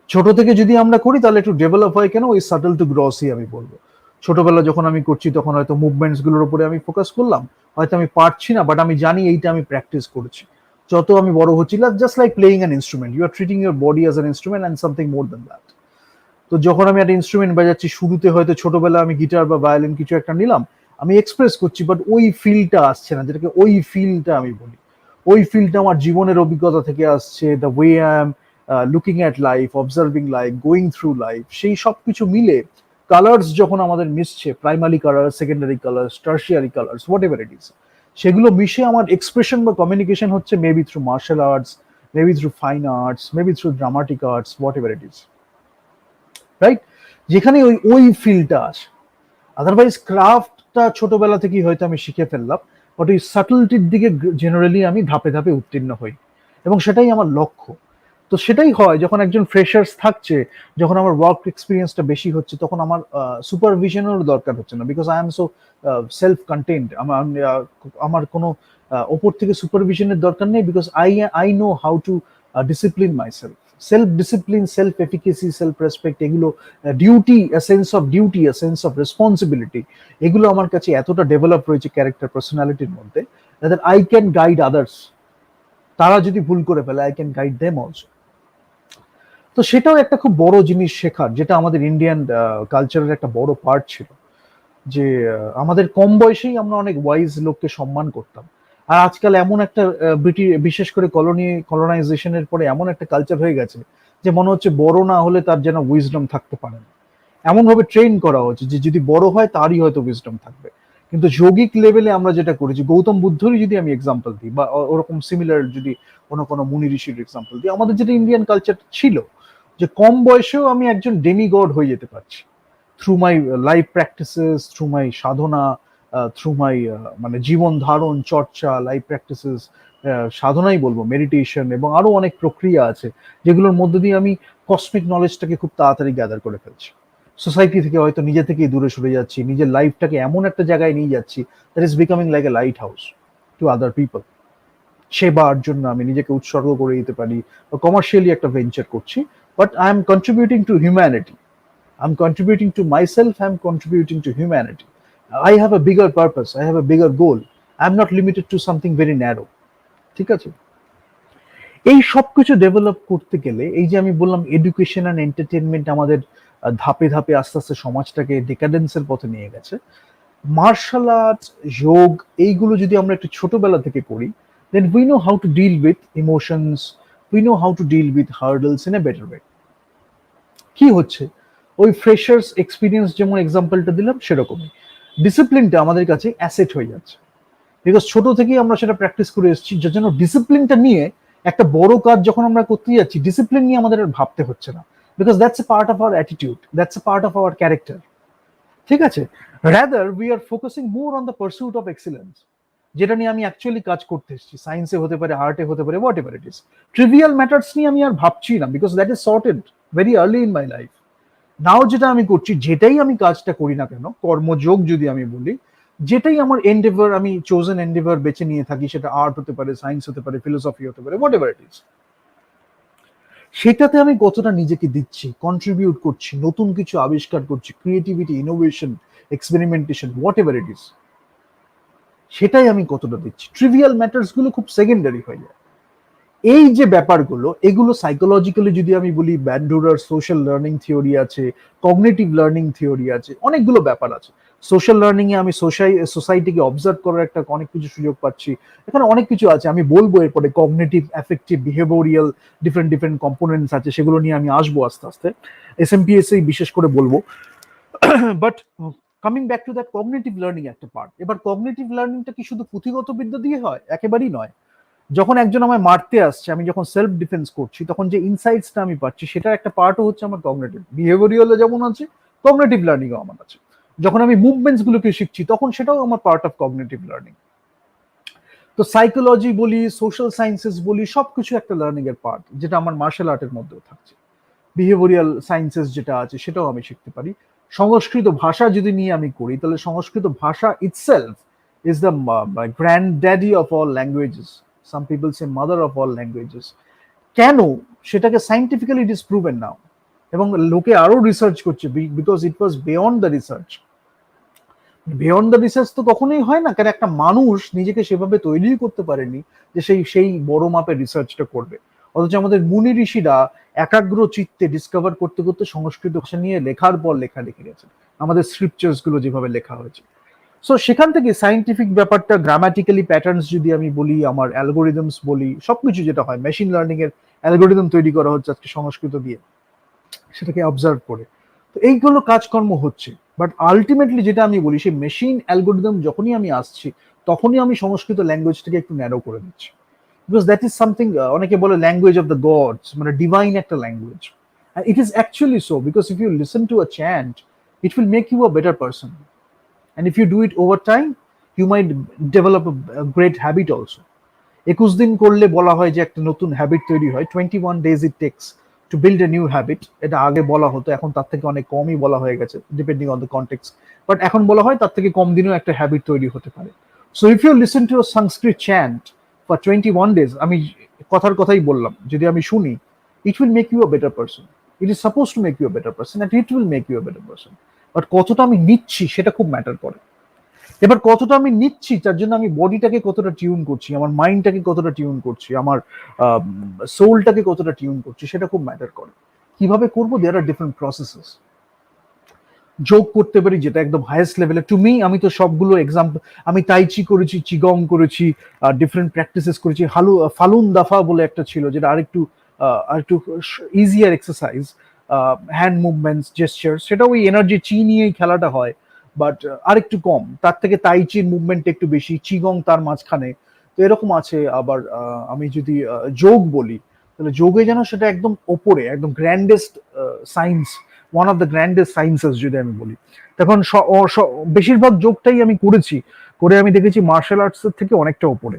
ছোট থেকে যদি আমরা করি তাহলে একটু ডেভেলপ হয়, কেন, ওই সাটল টু গ্রসি আমি বলবো। ছোটবেলা যখন আমি করছি তখন হয়তো মুভমেন্টস গুলোর উপরে আমি ফোকাস করলাম, হয়তো আমি পারছি না, বাট আমি জানি এইটা আমি প্র্যাকটিস করেছি। যত আমি বড় হচ্ছি, just like playing an instrument, you are treating your body as an instrument and something more than that. তো যখন আমি একটা ইনস্ট্রুমেন্ট বাজাচ্ছি, শুরুতে হয়তো ছোটবেলা আমি গিটার বা ভায়োলিন কিছু একটা নিলাম, আমি এক্সপ্রেস করছি, বাট ওই ফিলটা আসছে না, যেটাকে ওই ফিলটা আমি বলি, ওই ফিলটা আমার জীবনের অভিজ্ঞতা থেকে আসছে, the way I am looking at life, observing life, going through life, সেই সব কিছু মিলে কালার্স যখন আমাদের মিশছে, primary colour, secondary colours, tertiary colours, whatever it is, সেগুলো মিশে আমার এক্সপ্রেশন বা কমিউনিকেশন হচ্ছে, maybe through martial arts, maybe through fine arts, maybe through dramatic arts, whatever it is, right? যেখানে ওই ওই ফিলটা আসে। আদারওয়াইজ ক্রাফটটা ছোটবেলা থেকেই হয়তো আমি শিখে ফেললাম, বাট ওই সাটলটির দিকে জেনারেলি আমি ধাপে ধাপে উত্তীর্ণ হই, এবং সেটাই আমার লক্ষ্য। তো সেটাই হয় যখন একজন ফ্রেশার্স থাকছে, যখন আমার ওয়ার্ক এক্সপিরিয়েন্সটা বেশি হচ্ছে, তখন আমার সুপারভিশনেরও দরকার হচ্ছে না, because I am so self content. আমার কোনো ওপর থেকে সুপারভিশনের দরকার নেই, because I know how to discipline myself. Self discipline, self efficacy, self respect, এগুলো duty, sense of duty, sense of responsibility, এগুলো আমার কাছে এতটা ডেভেলপ রয়েছে ক্যারেক্টার পার্সোনালিটির মধ্যে, that I can guide others. তারা যদি ভুল করে ফেলে, I can guide them also. তো সেটাও একটা খুব বড় জিনিস শেখার, যেটা আমাদের ইন্ডিয়ান কালচারের একটা বড় পার্ট ছিল, যে আমাদের কম বয়সেই আমরা অনেক ওয়াইজ লোককে সম্মান করতাম। আর আজকাল এমন একটা বিশেষ করে কলোনাইজেশনের পরে এমন একটা কালচার হয়ে গেছে যে মনে হচ্ছে বড় না হলে তার যেন উইজডম থাকতে পারে না। এমন ভাবে ট্রেন করা হচ্ছে যে যদি বড় হয় তারই হয়তো উইজডম থাকবে। কিন্তু যৌগিক লেভেলে আমরা যেটা করেছি, গৌতম বুদ্ধরই যদি আমি এক্সাম্পল দিই, বা ওরকম সিমিলার যদি কোনো মুনি ঋষির এক্সাম্পল দিই, আমাদের যেটা ইন্ডিয়ান কালচার ছিল, যে কম বয়সেও আমি একজন ডেমিগড হয়ে যেতে পারছি through my life practices, through my Sadhana, through মাই মানে জীবন ধারণ চর্চা, লাইফ প্র্যাকটিসেস, সাধনাই বলবো, মেডিটেশন, এবং আরো অনেক প্রক্রিয়া আছে যেগুলোর মধ্যে দিয়ে আমি কসমিক নলেজটাকে খুব তাড়াতাড়ি গ্যাদার করে ফেলছি। সোসাইটি থেকে হয়তো নিজে থেকেই দূরে সরে যাচ্ছি, নিজের লাইফটাকে এমন একটা জায়গায় নিয়ে যাচ্ছি that is becoming like a light house to other people. সেবার জন্য আমি নিজেকে উৎসর্গ করে দিতে পারি, বা কমার্শিয়ালি একটা ভেঞ্চার করছি, but I am contributing to humanity, I am contributing to myself, I am contributing to humanity, I have a bigger purpose, I have a bigger goal, I am not limited to something very narrow. ঠিক আছে? এই সবকিছু develop করতে গেলে, এই যে আমি বললাম এডুকেশন অ্যান্ড এন্টারটেনমেন্ট আমাদের ধাপে ধাপে আস্তে আস্তে সমাজটাকে ডেকাডেন্সের পথে নিয়ে গেছে। মার্শাল আর্ট, যোগ, এইগুলো যদি আমরা একটু ছোটবেলা থেকে করি, then we know how to deal with emotions, we know how to deal with hurdles in a better way. কি হচ্ছে, ওই ফ্রেশার্স এক্সপিরিয়েন্স যেমন এক্সাম্পলটা দিলাম, সেরকমই ডিসিপ্লিনটা আমাদের কাছে অ্যাসেট হয়ে যাচ্ছে, বিকজ ছোট থেকেই আমরা সেটা প্র্যাকটিস করে এসেছি, যার জন্য ডিসিপ্লিনটা নিয়ে একটা বড় কাজ যখন আমরা করতে যাচ্ছি, ডিসিপ্লিন নিয়ে আমাদের আর ভাবতে হচ্ছে না, because that's a part of our attitude, that's a part of our character. ঠিক আছে? Rather we are focusing more on the pursuit of excellence, যেটা নিয়ে আমি অ্যাকচুয়ালি কাজ করতে এসেছি, সায়েন্সে হতে পারে, আর্টে হতে পারে, whatever it is. Trivial matters নিয়ে আমি আর ভাবছি না, because that is sorted very early in my life. Now যেটা আমি করছি, যেটাই আমি কাজটা করি না কেন, কর্মযোগ যদি আমি বলি, যেটাই আমার এন্ডেভার, আমি চোজেন এন্ডেভার বেছে নিয়ে থাকি, সেটা আর্ট হতে পারে, সায়েন্স হতে পারে, ফিলোসফি হতে পারে, হোয়াট এভার ইট ইজ, সেটাতে আমি কতটা নিজেকে দিচ্ছি, কন্ট্রিবিউট করছি, নতুন কিছু আবিষ্কার করছি, creativity, innovation, experimentation, what ever it is, সেটাই আমি কতটা দিচ্ছি। ট্রিভিয়াল ম্যাটার্স গুলো খুব সেকেন্ডারি হয়ে যায়। এই যে ব্যাপারগুলো, এগুলো সাইকোলজিক্যালি যদি আমি বলি, ব্যান্ডুরার সোশ্যাল লার্নিং থিওরি আছে, কগনিটিভ লার্নিং থিওরি আছে, অনেকগুলো ব্যাপার আছে। সোশ্যাল লার্নিং এ আমি সোসাইটিকে অবজার্ভ করার একটা অনেক কিছু সুযোগ পাচ্ছি, এখানে অনেক কিছু আছে, আমি বলবো এরপরে। Cognitive, affective, behavioural, different different components আছে, সেগুলো নিয়ে আমি আসবো আস্তে আস্তে, এসএমপিএস বিশেষ করে বলবো। But coming back to that, cognitive learning একটা পার্ট। এবার কগনিটিভ লার্নিংটা কি শুধু পুঁথিগত বিদ্যা দিয়ে হয়? একেবারেই নয়। যখন একজন আমায় মারতে আসছে, আমি যখন সেলফ ডিফেন্স করছি, তখন যে ইনসাইটসটা আমি পাচ্ছি, সেটা একটা পার্টও হচ্ছে আমার কগনিটিভ। বিহেভিওরিয়াল যেমন আছে, কগনিটিভ লার্নিংও আমার আছে। যখন আমি মুভমেন্টস গুলোকে শিখছি, তখন সেটাও আমার পার্ট অফ কগনিটিভ লার্নিং। তো সাইকোলজি বলি, সোশ্যাল সায়েন্সেস বলি, সবকিছু একটা লার্নিং এর পার্ট, যেটা আমার মার্শাল আর্টের মধ্যেও থাকছে। বিহেভিওরিয়াল সায়েন্সেস যেটা আছে, সেটাও আমি শিখতে পারি। সংস্কৃত ভাষা যদি নিয়ে আমি করি, তাহলে সংস্কৃত ভাষা itself is the grand daddy of all languages, some people say mother of all languages. কেন? সেটাকে সাইন্টিফিক্যালি ইট ইজ প্রুভেন নাও, এবং লোকে আরো রিসার্চ করছে, because it was beyond the research. Beyond the research তো কখনোই হয় না, কারণ একটা মানুষ নিজেকে সেভাবে তৈরি করতে পারেনি যে সেই বড় মাপের রিসার্চটা করবে। অথচ আমাদের মুনি ঋষিরা একাগ্র চিত্তে ডিসকভার করতে করতে সংস্কৃত ভাষা নিয়ে লেখার পর লেখা লিখে গেছেন, আমাদের স্ক্রিপচার্স গুলো যেভাবে লেখা হয়েছে। সো সেখান থেকে সাইন্টিফিক ব্যাপারটা, গ্রামাটিক্যালি প্যাটার্নস যদি আমি বলি, আমার অ্যালগোরিদমস বলি, সবকিছু যেটা হয়, মেশিন লার্নিং এর অ্যালগোরিদম তৈরি করা হচ্ছে আজকে সংস্কৃত দিয়ে, সেটাকে অবজার্ভ করে। তো এইগুলো কাজকর্ম হচ্ছে, বাট আলটিমেটলি যেটা আমি বলি, সেই মেশিন অ্যালগোরিদম যখনই আমি আসছি, তখনই আমি সংস্কৃত ল্যাঙ্গুয়েজটাকে একটু ন্যারো করে দিচ্ছি, বিকজ দ্যাট ইজ সামথিং, অনেকে বলে ল্যাঙ্গুয়েজ অফ দ্য গডস, মানে ডিভাইন একটা language. And it is actually so, because if you listen to a chant, it will make you a better person. And if you do it over time, you might develop a great habit also. 21 দিন করলে বলা হয় যে একটা নতুন habit তৈরি হয়, 21 days it takes to build a new habit। এটা আগে বলা হতো, এখন তার থেকে অনেক কমই বলা হয়ে গেছে depending on the context. But এখন বলা হয় তার থেকে কম দিনেও একটা হ্যাবিট তৈরি হতে পারে। So if you listen to a Sanskrit chant for 21 days, আমি কথার কথাই বললাম, যদি আমি শুনি, it will make you a better person. It is suppose to make you a better person and it will make you a better person. But কতটা আমি নিচ্ছি সেটা খুব ম্যাটার করে। এবার কতটা আমি নিচ্ছি তার জন্য আমি বডিটাকে কতটা টিউন করছি, আমার মাইন্ডটাকে কতটা টিউন করছি, আমার সোলটাকে কতটা টিউন করছি, সেটা খুব ম্যাটার করে। কিভাবে করবো, দেয়ার আর ডিফারেন্ট প্রসেসেস। যোগ করতে পারি, যেটা একদম হাইয়েস্ট লেভেলে। টু মি, আমি তো সবগুলো এক্সাম্পল, আমি তাইচি করেছি, চিগং করেছি, ডিফারেন্ট প্র্যাকটিসেস করেছি। ফালুন দাফা বলে একটা ছিল, যেটা আরেকটু easier exercise, hand movements, gesture, সেটা ওই এনার্জি চি নিয়েই খেলাটা হয়, বাট আরেকটু কম। তার থেকে তাইচির মুভমেন্ট একটু বেশি, চিগং তার মাঝখানে। তো এরকম আছে। আবার আমি যদি যোগ বলি, তাহলে যোগে যেন সেটা একদম ওপরে, একদম grandest science, one of the grandest sciences যদি আমি বলি। তখন বেশিরভাগ যোগটাই আমি করেছি, করে আমি দেখেছি মার্শাল আর্টসের থেকে অনেকটা ওপরে।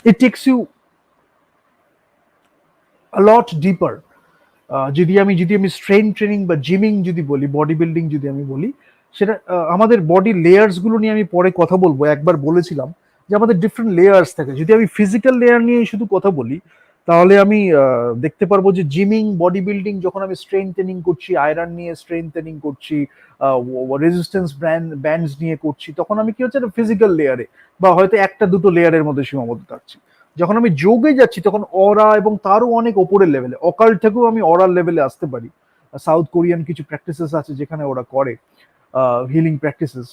It takes you a lot deeper। যদি আমি স্ট্রেন ট্রেনিং বা জিমিং যদি বলি, বডি বিল্ডিং যদি আমি বলি, সেটা আমাদের বডি লেয়ার্স গুলো নিয়ে আমি পরে কথা বলবো। একবার বলেছিলাম যে আমাদের ডিফারেন্ট লেয়ার্স থাকে। যদি আমি ফিজিক্যাল লেয়ার নিয়ে শুধু কথা বলি, তাহলে আমি দেখতে পারবো যে জিমিং, বডি বিল্ডিং, যখন আমি স্ট্রেন ট্রেনিং করছি, আয়রন নিয়ে স্ট্রেন ট্রেনিং করছি, রেজিস্ট্যান্স ব্যান্ডস নিয়ে করছি, তখন আমি কি হচ্ছে ফিজিক্যাল লেয়ারে বা হয়তো একটা দুটো লেয়ারের মধ্যে সীমাবদ্ধ থাকছি। যখন আমি যোগে যাচ্ছি, তখন অরা এবং তারও অনেক ওপরের লেভেলে, অকাল থেকেও আমি অরার লেভেলে আসতে পারি। সাউথ কোরিয়ান কিছু প্র্যাকটিসেস আছে যেখানে ওরা করে হিলিং প্র্যাকটিসেস।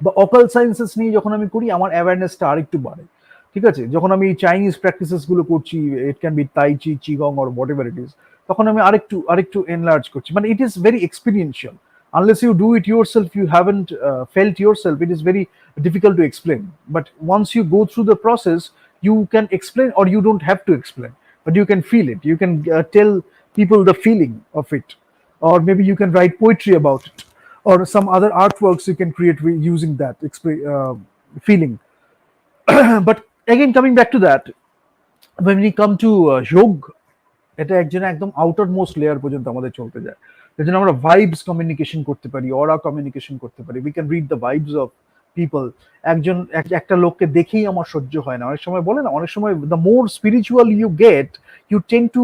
বা অকাল সায়েন্সেস নিয়ে যখন আমি করি, আমার অ্যাওয়ারনেসটা আরেকটু বাড়ে। ঠিক আছে, যখন আমি চাইনিজ প্র্যাকটিসেস গুলো করছি, ইট ক্যান বি তাইচি, চিগং or whatever it is, তখন আমি আরেকটু এনলার্জ করছি। মানে it is very experiential. Unless you do it yourself, you haven't felt yourself, it is very difficult to explain. But once you go through the process, you can explain, or you don't have to explain, but you can feel it. You can tell people the feeling of it, or maybe you can write poetry about it, or some other artworks you can create using that feeling. But again, coming back to that, when we come to যোগ, এটা একদম outer most layer পর্যন্ত আমাদের চলতে যায়। এর জন্য আমরা ভাইবস কমিউনিকেশন করতে পারি, অরা কমিউনিকেশন করতে পারি। We can read the vibes of people. একটা লোককে দেখেই আমার সহ্য হয় না। অনেক সময় বলে না, অনেক সময় the more spiritual you get, you tend to,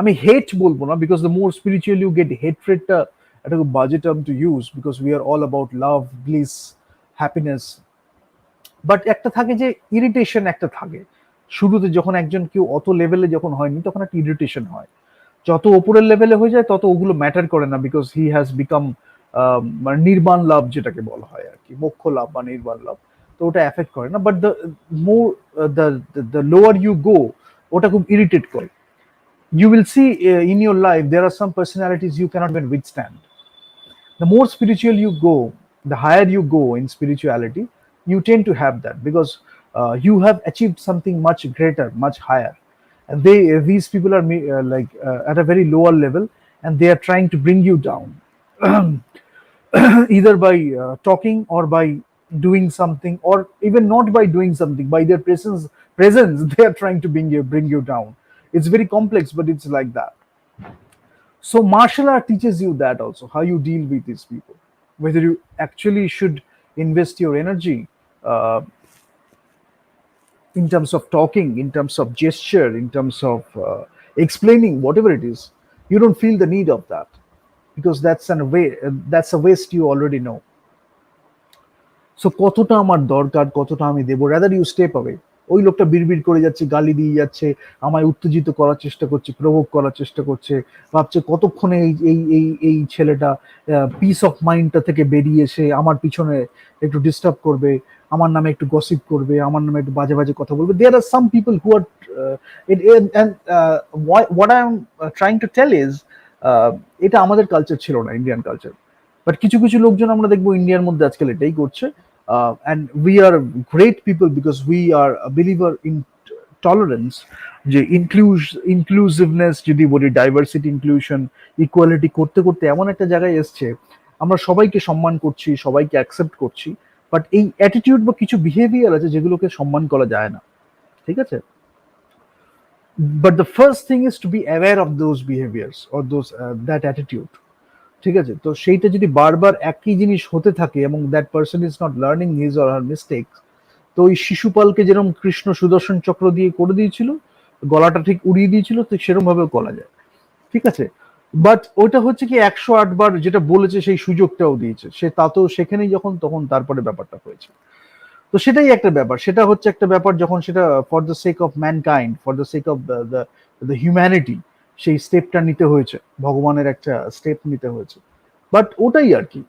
আমি হেট বলবো না, because the more spiritual you get, হেট্রেডটা একটা খুব বাজে term to use, because we are all about love, bliss, happiness. But একটা থাকে যে ইরিটেশন একটা থাকে শুরুতে, যখন একজন কেউ অত লেভেলে যখন হয়নি, তখন একটা ইরিটেশন হয়। যত উপরের লেভেলে হয়ে যায়, তত ওগুলো ম্যাটার করে না, বিকজ হি হ্যাজ বিকাম মানে নির্বাণ লাভ যেটাকে বলা হয় আর কি, মোক্ষ লাভ বা নির্বাণ লাভ। তো ওটা এফেক্ট করে না। But the more the lower you go, ওটা খুব ইরিটেট করে। You will see in your life there are some personalities you cannot even withstand. The more spiritual you go, the higher you go in spirituality, you tend to have that, because you have achieved something much greater, much higher, and these people are at a very lower level, and they are trying to bring you down, either by talking, or by doing something, or even not by doing something, by their presence they are trying to bring you down. It's very complex, but it's like that. So martial art teaches you that also, how you deal with these people, whether you actually should invest your energy in terms of talking, in terms of gesture, in terms of explaining whatever it is. You don't feel the need of that, because that's a waste you already know. So কতটা আমার দরকার, কতটা আমি দেবো, rather you step away. ওই লোকটা বিড়বিড় করে যাচ্ছে, গালি দিয়ে যাচ্ছে, আমায় উত্তেজিত করার চেষ্টা করছে, প্রভোগ করার চেষ্টা করছে, ভাবছে কতক্ষণে এই ছেলেটা পিস অফ মাইন্ডটা থেকে বেরিয়ে এসে আমার পিছনে একটু ডিস্টার্ব করবে, আমার নামে একটু গসিপ করবে, আমার নামে একটু বাজে বাজে কথা বলবে। There are some people who are, what I am trying to tell is, এটা আমাদের কালচার ছিল না, ইন্ডিয়ান কালচার। বাট কিছু কিছু লোকজন আমরা দেখবো ইন্ডিয়ার মধ্যে আজকাল এটাই করছে। And we are great people because we are a believer in tolerance, যে inclusiveness যদি বলি, ডাইভার্সিটি, ইনক্লুশন, ইকুয়ালিটি করতে করতে এমন একটা জায়গায় এসছে, আমরা সবাইকে সম্মান করছি, সবাইকে অ্যাকসেপ্ট করছি, বাট এই অ্যাটিটিউড বা কিছু বিহেভিয়ার আছে যেগুলোকে সম্মান করা যায় না, ঠিক আছে? But the first thing is to be aware of those behaviours or those that attitude, ঠিক আছে? তো সেইটা যদি বারবার একই জিনিস হতে থাকে এবং that person is not learning his or her mistakes, তো ওই শিশুপালকে যেরকম কৃষ্ণ সুদর্শন চক্র দিয়ে করে দিয়েছিল, গলাটা ঠিক উড়িয়ে দিয়েছিল, তো সেরকম ভাবেও করা যায়, ঠিক আছে? বাট ওটা হচ্ছে কি 108 বার যেটা বলেছে সেই সুযোগটাও দিয়েছে সে, তা তো সেখানেই যখন তখন তারপরে ব্যাপারটা হয়েছে। তো সেটাই একটা ব্যাপার, সেটা হচ্ছে একটা ব্যাপার যখন সেটা for the sake of mankind, for the sake of the humanity সেই স্টেপটা নিতে হয়েছে, ভগবানের একটা স্টেপ নিতে হয়েছে। বাট ওটাই আর কি,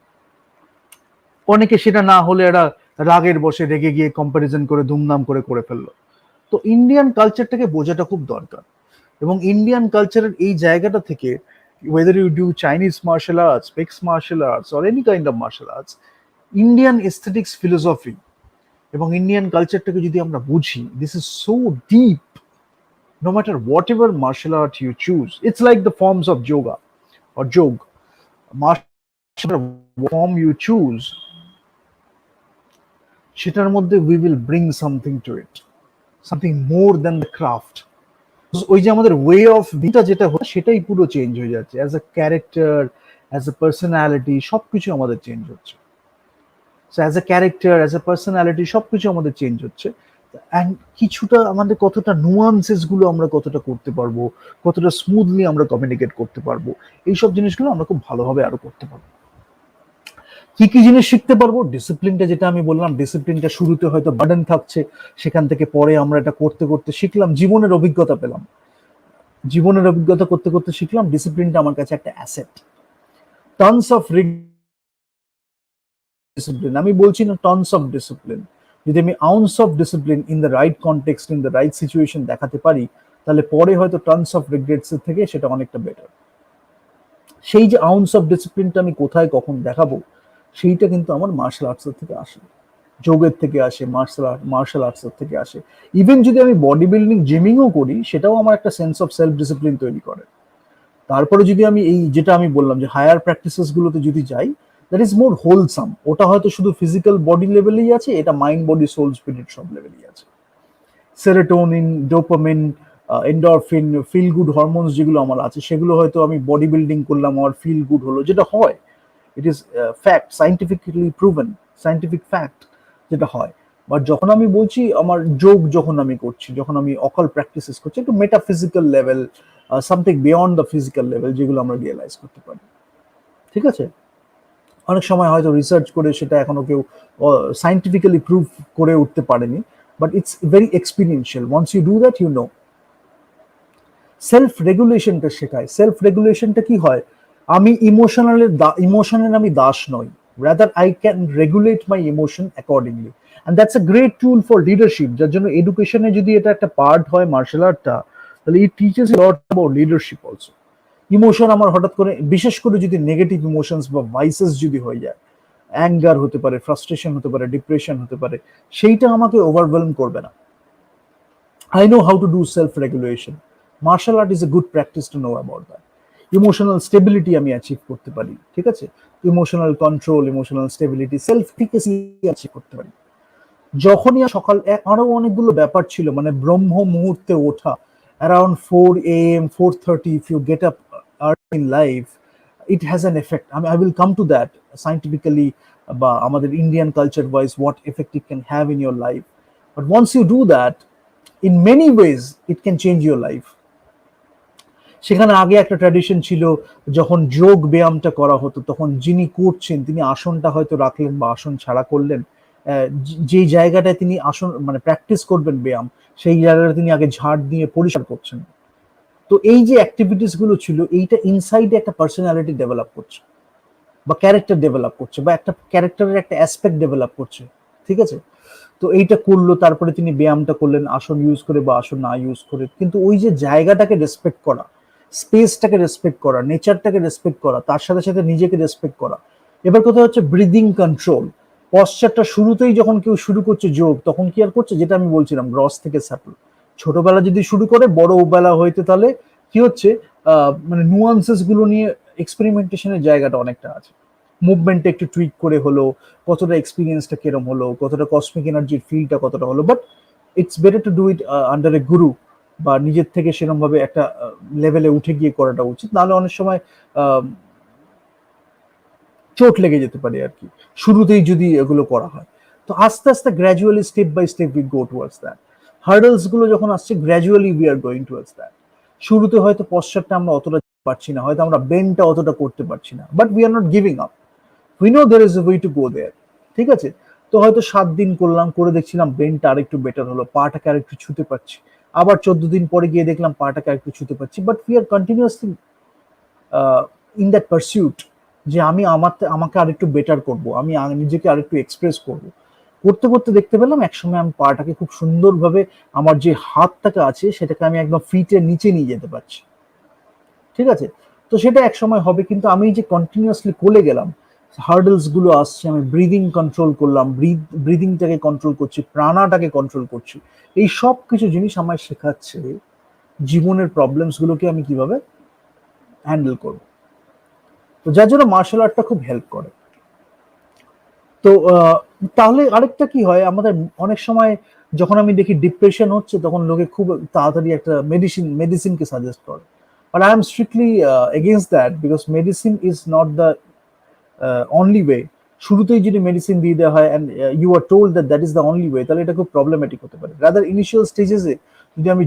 অনেকে সেটা না হলে এরা রাগের বসে রেগে গিয়ে কম্পারিজন করে ধুমধাম করে করে ফেললো। তো ইন্ডিয়ান কালচারটাকে বোঝাটা খুব দরকার, এবং ইন্ডিয়ান কালচারের এই জায়গাটা থেকে whether you do Chinese martial arts, mixed martial arts or any kind of martial arts, Indian aesthetics philosophy এবং ইন্ডিয়ান কালচারটাকে যদি আমরা বুঝি, this is so deep. No matter whatever martial art you choose, it's like the forms of yoga or jog. Martial form you choose, সেটার মধ্যে we will bring something to it, something more than the craft. ওই যে আমাদের way of beta যেটা হচ্ছে সেটাই পুরো change হয়ে যাচ্ছে, as a character, as a personality, সবকিছু আমাদের চেঞ্জ হচ্ছে। So as a character, as a personality সবকিছু আমাদের চেঞ্জ হচ্ছে। অ্যান্ড কিছুটা আমাদের কতটা নুয়ান্সেস গুলো আমরা কতটা করতে পারবো, কতটা স্মুথলি আমরা কমিউনিকেট করতে পারবো, এইসব জিনিসগুলো আমরা খুব ভালোভাবে আরো করতে পারবো। কি কি জিনিস শিখতে পারবো? ডিসিপ্লিনটা, যেটা আমি বললাম, ডিসিপ্লিনটা শুরুতে হয়তো বার্ডেন থাকছে, সেখান থেকে পরে আমরা এটা করতে করতে শিখলাম, জীবনের অভিজ্ঞতা পেলাম, জীবনের অভিজ্ঞতা করতে করতে শিখলাম ডিসিপ্লিনটা আমার কাছে একটা অ্যাসেট। টনস অফ ডিসিপ্লিন, আমি বলছি না টনস অফ ডিসিপ্লিন, যদি আমি ounce of discipline in the right context, in the right situation দেখাতে পারি, তাহলে পরে হয়তো টনস অফ রিগ্রেটস এর থেকে সেটা অনেকটা বেটার। সেই যে আউন্স অফ ডিসিপ্লিনটা আমি কোথায় কখন দেখাবো, সেইটা কিন্তু আমার মার্শাল আর্টসের থেকে আসে, যোগের থেকে আসে, মার্শাল আর্টসের থেকে আসে। ইভেন যদি আমি বডি বিল্ডিং জিমিংও করি, সেটাও আমার একটা সেন্স অফ সেলফ ডিসিপ্লিন তৈরি করে। তারপরে যদি আমি এই যেটা আমি বললাম যে হায়ার প্র্যাকটিসেস গুলোতে যদি যাই, দ্যাট ইজ মোর হোলসাম। ওটা হয়তো শুধু ফিজিক্যাল বডি লেভেলেই আছে, এটা মাইন্ড বডি সোল স্পিরিট সব লেভেলেই আছে। Serotonin, dopamine, endorphin, feel good hormones যেগুলো আমার আছে, সেগুলো হয়তো আমি বডি বিল্ডিং করলাম, আমার ফিল গুড হলো, যেটা হয়, it is fact, scientifically proven, scientific fact যেটা হয়। বাট যখন আমি বলছি আমার যোগ যখন আমি করছি, যখন আমি অকাল প্র্যাকটিসেস করছি, একটু metaphysical level, something beyond the physical level, যেগুলো আমরা রিয়েলাইজ করতে পারি, ঠিক আছে? অনেক সময় হয়তো রিসার্চ করে সেটা এখনো কেউ সাইন্টিফিক্যালি প্রুভ করে উঠতে পারেনি, but it's very experiential. Once you do that, you know. Self রেগুলেশনটা শেখায়। সেলফ রেগুলেশনটা কি হয়? আমি ইমোশনের আমি দাস নই, rather I can regulate my emotion accordingly, and that's a great tool for leadership. যার জন্য এডুকেশনে যদি এটা একটা পার্ট হয় মার্শাল আর্টটা, তাহলে it teaches A lot about leadership also. Emotion আমার হঠাৎ করে, বিশেষ করে যদি নেগেটিভ ইমোশনস বা ভাইসেস যদি হয়ে যায়, অ্যাঙ্গার হতে পারে, ফ্রাস্ট্রেশন হতে পারে, ডিপ্রেশন হতে পারে, সেইটা আমাকে ওভারওয়েলম করবে না। I know how to do self-regulation. Martial art is a good practice to know about that. Emotional stability আমি অ্যাচিভ করতে পারি, ঠিক আছে? Emotional control, emotional stability, self efficacy achieve করতে পারি। যখনই সকাল, আরো অনেকগুলো ব্যাপার ছিল, মানে ব্রহ্ম মুহূর্তে ওঠা, around 4 AM, 4:30, if you get up early in life, it has an effect. I will come to that scientifically, বা আমাদের Indian culture wise what effect it can have in your life. But once you do that, in many ways it can change your life. সেখানে আগে একটা tradition ছিল, যখন যোগ ব্যায়ামটা করা হতো, তখন যিনি করছেন তিনি আসনটা হয়তো রাখলেন বা আসন ছাড়া করলেন, যেই জায়গাটায় তিনি আসন মানে প্র্যাকটিস করবেন ব্যায়াম, সেই জায়গাটা তিনি আগে ঝাড় দিয়ে পরিষ্কার করছেন। তো এই যে অ্যাক্টিভিটিস গুলো ছিল, এইটা ইনসাইডে একটা পার্সোনালিটি ডেভেলপ করছে, বা ক্যারেক্টার ডেভেলপ করছে, বা একটা ক্যারেক্টারের একটা অ্যাসপেক্ট ডেভেলপ করছে, ঠিক আছে? তো এইটা করলো, তারপরে তিনি ব্যায়ামটা করলেন আসন ইউজ করে বা আসন না ইউজ করে, কিন্তু ওই যে জায়গাটাকে রেসপেক্ট করা, স্পেসটাকে রেসপেক্ট করা, নেচারটাকে রেসপেক্ট করা, তার সাথে সাথে নিজেকে রেসপেক্ট করা। এবার কথা হচ্ছে ব্রিদিং কন্ট্রোল। পশ্চারটা শুরুতেই যখন কেউ শুরু করছে যোগ, তখন কি আর করছে, যেটা আমি বলছিলাম গ্রস থেকে স্যাপল, ছোটবেলা যদি শুরু করে বড় বেলা হইতে, তাহলে কি হচ্ছে, মানে নুয়ান্সেস গুলো নিয়ে এক্সপেরিমেন্টেশনের জায়গাটা অনেকটা আছে। মুভমেন্টটা একটু টুইক করে হলো, কতটা এক্সপিরিয়েন্সটা কিরম হলো, কতটা কসমিক এনার্জির ফিলটা কতটা হলো, but it's better to do it under a guru, বা নিজের থেকে সেরকম ভাবে একটা লেভেলে উঠে গিয়ে করাটা উচিত, নাহলে অনেক সময় চোট লেগে যেতে পারে আর কি, শুরুতেই যদি এগুলো করা হয়। তো আস্তে আস্তে gradually step by step we go towards that. Hurdles গুলো যখন আসছে, gradually we are going towards that. শুরুতে হয়তো পশ্চারটা আমরা অতটা পারছি না, হয়তো আমরা বেন্ডটা অতটা করতে পারছি না, but we are not giving up, we know there is a way to go there. ঠিক আছে, তো হয়তো 7 দিন করলাম, করে দেখছিলাম বেন্ডটা আরেকটু বেটার হলো, পাটাকে আরেকটু ছুতে পারছি, আবার 14 দিন পরে গিয়ে দেখলাম পাটাকে আরেকটু ছুতে পারছি, but we R continuously in that pursuit, যে আমি আমাকে আরেকটু বেটার করব, আমি নিজেকে আরেকটু এক্সপ্রেস করব। করতে করতে দেখতে পেলাম একসময় আমি পাটাকে খুব সুন্দরভাবে, আমার যে হাতটাকে আছে সেটাকে আমি একদম ফিটের নিচে নিয়ে যেতে পারছি। ঠিক আছে, তো সেটা এক সময় হবে, কিন্তু আমি যে কন্টিনিউয়াসলি করে গেলাম, হার্ডলস গুলো আসছে, আমি ব্রিদিং কন্ট্রোল করলাম, ব্রিদিংটাকে কন্ট্রোল করছি, প্রাণাটাকে কন্ট্রোল করছি, এই সব কিছু জিনিস আমায় শেখাচ্ছে জীবনের প্রবলেমস গুলোকে আমি কিভাবে হ্যান্ডেল করব। তো যার জন্য মার্শাল আর্টটা খুব হেল্প করে। তো তাহলে আরেকটা কি হয়, আমাদের অনেক সময় যখন আমি দেখি ডিপ্রেশন হচ্ছে, তখন লোকে খুব তাড়াতাড়ি একটা মেডিসিনকে সাজেস্ট করে, but I am strictly against that, because medicine is not the only way. শুরুতেই যদি মেডিসিন দিয়ে দেওয়া হয় and you are told that that is the only way, তাহলে এটা খুব প্রবলেমেটিক হতে পারে। রাদার ইনিশিয়াল স্টেজেসে যদি আমি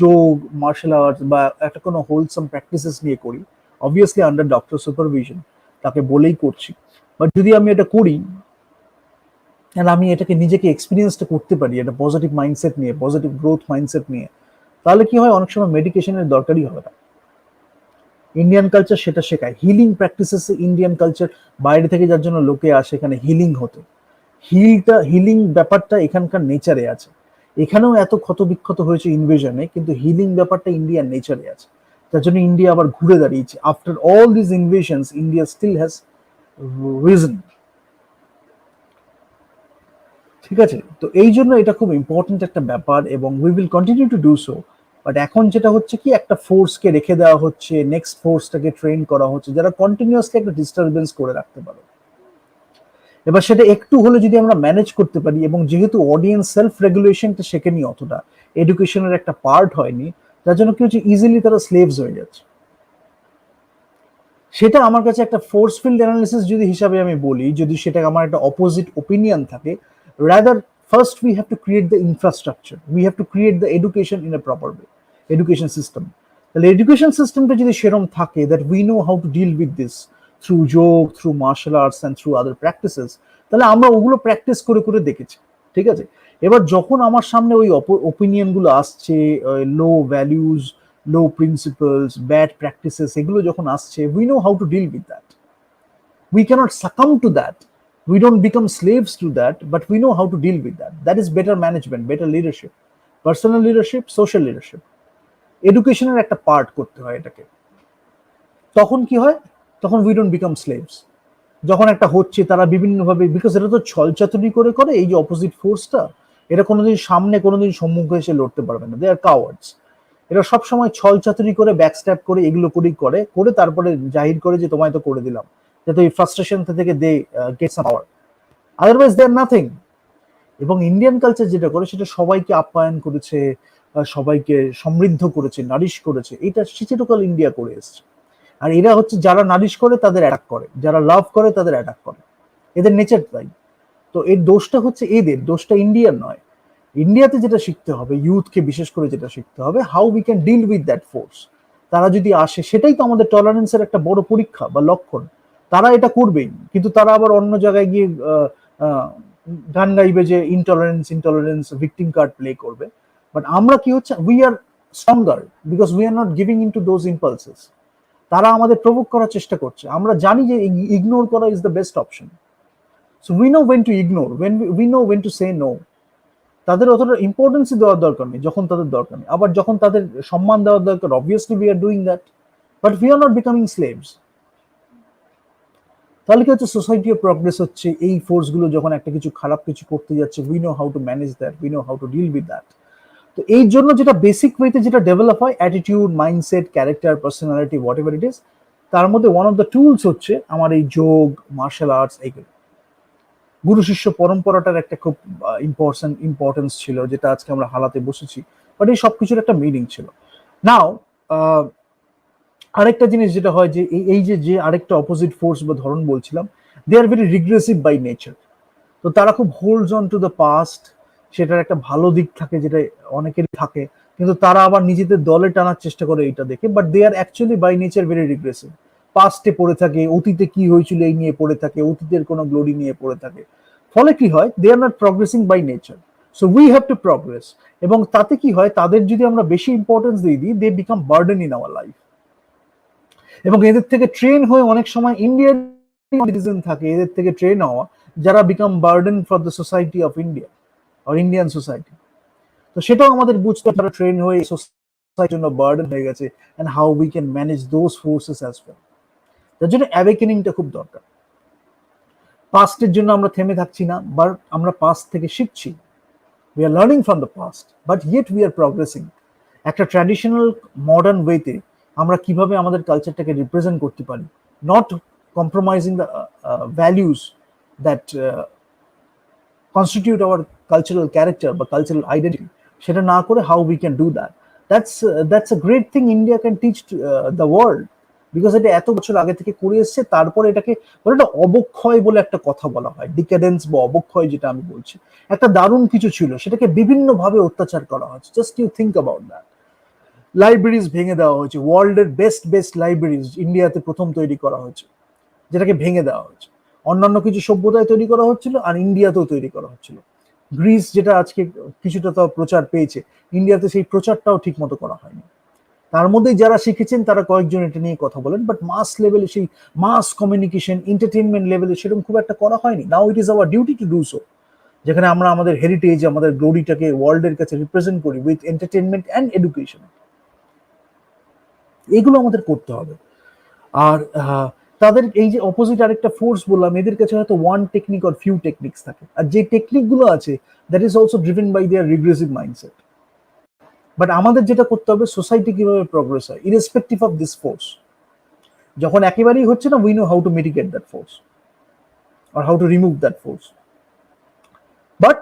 যোগ, মার্শাল আর্টস বা একটা কোনো হোলসাম প্র্যাকটিসেস নিয়ে করি, অবভিয়াসলি আন্ডার ডক্টর সুপারভিশন, তাকে বলেই করছি, বাট যদি আমি এটা করি আর আমি এটাকে নিজেকে এক্সপিরিয়েন্সটা করতে পারি একটা পজিটিভ মাইন্ডসেট নিয়ে, পজিটিভ গ্রোথ মাইন্ডসেট নিয়ে, তাহলে কি হয়, অনেক সময় মেডিকেশনের দরকারই হবে না। ইন্ডিয়ান কালচার সেটা শেখায়, হিলিং প্র্যাকটিসেস। ইন্ডিয়ান কালচার, বাইরে থেকে যার জন্য লোকে আসে এখানে হিলিং হতে, হিলিং ব্যাপারটা এখানকার নেচারে আছে। এখানেও এত ক্ষত বিক্ষত হয়েছে ইনভেশনে, কিন্তু হিলিং ব্যাপারটা ইন্ডিয়ান নেচারে আছে। তার জন্য ইন্ডিয়া আবার ঘুরে দাঁড়িয়েছে, after all this invasions India still has reason. ঠিক আছে, তো এই জন্য এটা খুব ইম্পর্টেন্ট একটা ব্যাপার, এবং we will continue two do so. But এখন যেটা হচ্ছে কি, একটা ফোর্সকে রেখে দেওয়া হচ্ছে, নেক্সট ফোর্সটাকে ট্রেন করা হচ্ছে, যারা কন্টিনিউয়াসলি একটা ডিস্টারবেন্স করে রাখতে পারে। এবার সেটা একটু হলে যদি আমরা ম্যানেজ করতে পারি, এবং যেহেতু অডিয়েন্স সেলফ রেগুলেশনটা শেখেনি, অতটা এডুকেশনের একটা পার্ট হয়নি, যার জন্য কি হচ্ছে, ইজিলি তারা স্লেভস হয়ে যাচ্ছে। সেটা আমার কাছে একটা ফোর্স ফিল্ড অ্যানালিসিস যদি হিসাবে আমি বলি, যদি সেটা আমার একটা অপোজিট ওপিনিয়ন থাকে, rather first we have to create the infrastructure, we have to create the education in a proper way, education system. তাহলে এডুকেশন সিস্টেমটা যদি সেরকম থাকে that we know how to deal with this through yoga, through martial arts and through other practices, তাহলে আমরা ওগুলো practice করে করে দেখেছি। ঠিক আছে, এবার যখন আমার সামনে ওই ওপিনিয়ন গুলো আসছে, low values, low principles, bad practices, এগুলো যখন আসছে, we know how to deal with that. We cannot succumb to that. We don't become slaves to that, but we know how to deal with that. That is better management, better leadership, personal leadership, social leadership. এডুকেশনের একটা part করতে হয় এটাকে। তখন কি হয়, তখন we don't become slaves. যখন একটা হচ্ছে, তারা বিভিন্নভাবে, বিকজ এটা তো ছলচাতুরি করে করে, এই যে অপোজিট ফোর্সটা, এটা কোনোদিন সামনে কোনোদিন সম্মুখে এসে লড়তে পারবে না, দে আর কাওয়ার্ডস। এরা সবসময় ছলচাতুরি করে, ব্যাকস্ট্যাপ করে, এগুলো করেই করে তারপরে জাহির করে যে তোমায় তো করে দিলাম, যাতে ওই ফ্রাস্ট্রেশন থেকে they get some power, otherwise they are nothing. এবং ইন্ডিয়ান কালচার যেটা করে, সেটা সবাইকে আপ্যায়ন করেছে, সবাইকে সমৃদ্ধ করেছে, নারিশ করেছে, এটা চিরকাল ইন্ডিয়া করে এসছে। আর এরা হচ্ছে, যারা নারিশ করে তাদের অ্যাটাক করে, যারা লাভ করে তাদের অ্যাটাক করে, এদের নেচার তাই। তো এর দোষটা হচ্ছে এদের, দোষটা ইন্ডিয়ান নয়। ইন্ডিয়াতে যেটা শিখতে হবে, ইউথকে বিশেষ করে যেটা শিখতে হবে, how we can deal with that force. তারা যদি আসে, সেটাই তো আমাদের টলারেন্সের একটা বড় পরীক্ষা বা লক্ষণ। তারা এটা করবেই, কিন্তু তারা আবার অন্য জায়গায় গিয়ে গান গাইবে যে intolerance intolerance, victim card play করবে। বাট আমরা কি হচ্ছে, we are stronger because we are not giving in to those impulses. তারা আমাদের প্রভোগ করার চেষ্টা করছে, আমরা জানি যে ইগনোর করা is the best option. So we know when to ignore, we know when to say no. তাদের অতটা ইম্পর্টেন্সই দেওয়ার দরকার নেই যখন তাদের দরকার নেই, আবার যখন তাদের সম্মান দেওয়ার দরকার, obviously we are doing that, but we are not becoming slaves. তাহলে কি হচ্ছে, সোসাইটিও প্রগ্রেস হচ্ছে। এই ফোর্স গুলো যখন একটা কিছু খারাপ কিছু করতে যাচ্ছে, we know how to manage that, we know how to deal with that. তো এই জন্য যেটা বেসিক ওয়েতে যেটা ডেভেলপ হয়, attitude, mindset, character, personality, whatever it is, তার মধ্যে ওয়ান অফ দ্য টুলস হচ্ছে আমার এই যোগ, মার্শাল আর্টস, এইগুলো। গুরু শিষ্য পরম্পরাটার একটা খুব ইম্পর্টেন্স ছিল, যেটা আজকে আমরা হালাতে বসেছি, বাট এই সবকিছুর একটা মিনিং ছিল। নাও আরেকটা জিনিস যেটা হয় যে এই যে আরেকটা অপোজিট ফোর্স বা ধরন বলছিলাম, they are very regressive by nature. তো তারা খুব holds on to the past, সেটার একটা ভালো দিক থাকে যেটা অনেকেরই থাকে, কিন্তু তারা আবার নিজেদের দলে টানার চেষ্টা করে এটা দেখে, but they are actually by nature very regressive. পাস্টে পড়ে থাকে, অতীতে কি হয়েছিল এই নিয়ে পড়ে থাকে, অতীতের কোনো গ্লোরি নিয়ে পড়ে থাকে। ফলে কি হয়, they are not progressing by nature. So we have to progress. এবং তাতে কি হয়, তাদের যদি আমরা বেশি ইম্পর্টেন্স দিয়ে দিই, they become burden in our life. এবং এদের থেকে ট্রেন হয়ে অনেক সময় ইন্ডিয়ান সিটিজেন থাকে, এদের থেকে ট্রেন হওয়া, যারা become burden for the society of India আর ইন্ডিয়ান সোসাইটি। তো সেটাও আমাদের বুঝতে হবে, ট্রেন হয়ে সোসাইটির জন্য বার্ডেন হয়ে গেছে, and how we can manage those forces as well. তার জন্য অ্যাওয়েকেনিংটা খুব দরকার। পাস্টের জন্য আমরা থেমে থাকছি না, বাট আমরা পাস্ট থেকে শিখছি। We are learning from the past, but yet we are progressing. একটা ট্র্যাডিশনাল মডার্ন ওয়েতে আমরা কিভাবে আমাদের কালচারটাকে রিপ্রেজেন্ট করতে পারি, not compromising the values that constitute our cultural character বা cultural identity, সেটা না করে how we can do that. That's a great thing India can teach to, the world, because এটা এত বছর আগে থেকে করে এসেছে। তারপরে এটাকে বলে একটা অবক্ষয় বলে একটা কথা বলা হয়, ডিক্যাডেন্স বা অবক্ষয় যেটা আমি বলছি, একটা দারুণ কিছু ছিল, সেটাকে বিভিন্ন ভাবে অত্যাচার করা হচ্ছে। Just you think about that. Libraries ভেঙে দেওয়া হয়েছে, ওয়ার্ল্ডের বেস্ট লাইব্রেরিজ ইন্ডিয়াতে প্রথম তৈরি করা হয়েছে, যেটাকে ভেঙে দেওয়া হয়েছে। অন্যান্য কিছু সভ্যতায় তৈরি করা হচ্ছিল, আর ইন্ডিয়াতেও তৈরি করা হচ্ছিল। গ্রিস যেটা আজকে কিছুটা তাও প্রচার পেয়েছে, ইন্ডিয়াতে সেই প্রচারটাও ঠিক মতো করা হয়নি। তার মধ্যেই যারা শিখেছেন তারা কয়েকজন এটা নিয়ে কথা বলেন, বাট মাস লেভেলে, সেই মাস কমিউনিকেশন, এন্টারটেনমেন্ট লেভেলে সেরকম খুব একটা করা হয়নি। Now it is our duty to do so, যেখানে আমরা আমাদের হেরিটেজ, আমাদের গ্লোরিটাকে ওয়ার্ল্ডের কাছে রিপ্রেজেন্ট করি উইথ এন্টারটেনমেন্ট অ্যান্ড এডুকেশন। এগুলো আমাদের করতে হবে। আর তাদের এই যে অপোজিট আরেকটা ফোর্স বললাম, এদের কাছে হয়তো one technique or few techniques থাকে, আর যে টেকনিক গুলো আছে that is also driven by their regressive mindset. But আমাদের যেটা করতে হবে, সোসাইটি কিভাবে প্রগ্রেস হয় ইরেসপেক্টিভ অফ দিস ফোর্স। যখন একেবারেই হচ্ছে না, we know how two mitigate that force or how to remove that force. But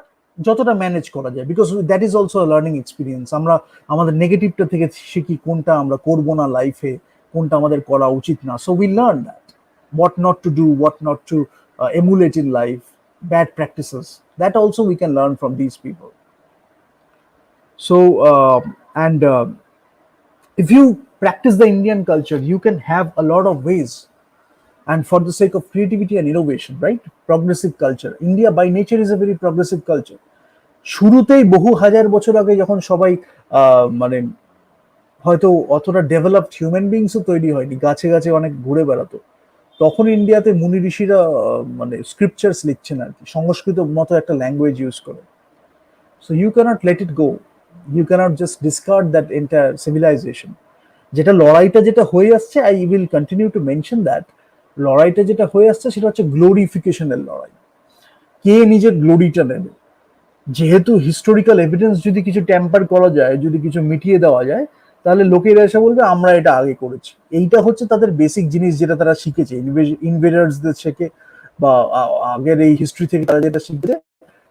যতটা ম্যানেজ করা যায়, because that is also learning experience. আমরা আমাদের নেগেটিভটা থেকে শিখি কোনটা আমরা করবো না লাইফে, কোনটা আমাদের করা উচিত না। So we learn that what not to do, what not to emulate in life, bad practices. That also we can learn from these people. So, and if you practice the Indian culture, you can have a lot of ways. And for the sake of creativity and innovation, right? Progressive culture. India by nature is a very progressive culture. শুরুতেই বহু হাজার বছর আগে যখন সবাই মানে হয়তো অতটা ডেভেলপড হিউম্যান বিংসও তৈরি হয়নি, গাছে গাছে অনেক ঘুরে বেড়াতো, তখন ইন্ডিয়াতে মুনি ঋষিরা মানে স্ক্রিপচার্স লিখছেন আর কি, সংস্কৃত মতো একটা ল্যাঙ্গুয়েজ ইউজ করে। So you can't let it go, you can't just discard that entire civilisation. যেটা লড়াইটা যেটা হয়ে আসছে, I will continue to mention that, লড়াইটা যেটা হয়ে আসছে সেটা হচ্ছে গ্লোরিফিকেশনের লড়াই। কে নিজের গ্লোরিটা নেবে? যেহেতু হিস্টোরিক্যাল এভিডেন্স যদি কিছু ট্যাম্পার করা যায়, যদি কিছু মিটিয়ে দেওয়া যায়, তাহলে লোকেরা এসে বলবে আমরা এটা আগে করেছি। এইটা হচ্ছে তাদের বেসিক জিনিস, যেটা তারা শিখেছে ইনভেডার্সদের থেকে, বা আগের এই হিস্ট্রি থেকে তারা যেটা শিখেছে।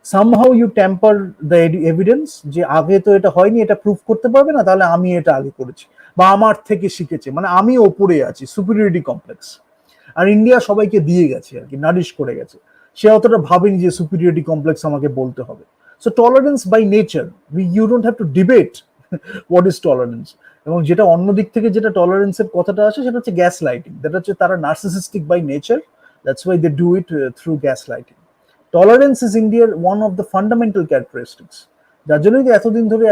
Somehow you tamper the evidence, যে আগে তো এটা হয়নি, এটা প্রুফ করতে পারবে না, তাহলে আমি এটা আগে করেছি বা আমার থেকে শিখেছে, মানে আমি ওপরে আছি, সুপিরিয়রিটি কমপ্লেক্স। আর ইন্ডিয়া সবাইকে দিয়ে গেছে আর কি, নারিশ করে গেছে, সে অতটা ভাবেনি যে সুপিরিয়রিটি কমপ্লেক্স আমাকে বলতে হবে। So tolerance by nature, you don't have to debate what is tolerance. এবং যেটা অন্য দিক থেকে যেটা টলারেন্সের কথাটা আসে, সেটা হচ্ছে গ্যাস লাইটিং। দ্যাট হচ্ছে তারা narcissistic by nature, that's why they do it through gaslighting. Tolerance is ইন্ডিয়ার one of the fundamental characteristics, যার জন্যই এতদিন ধরে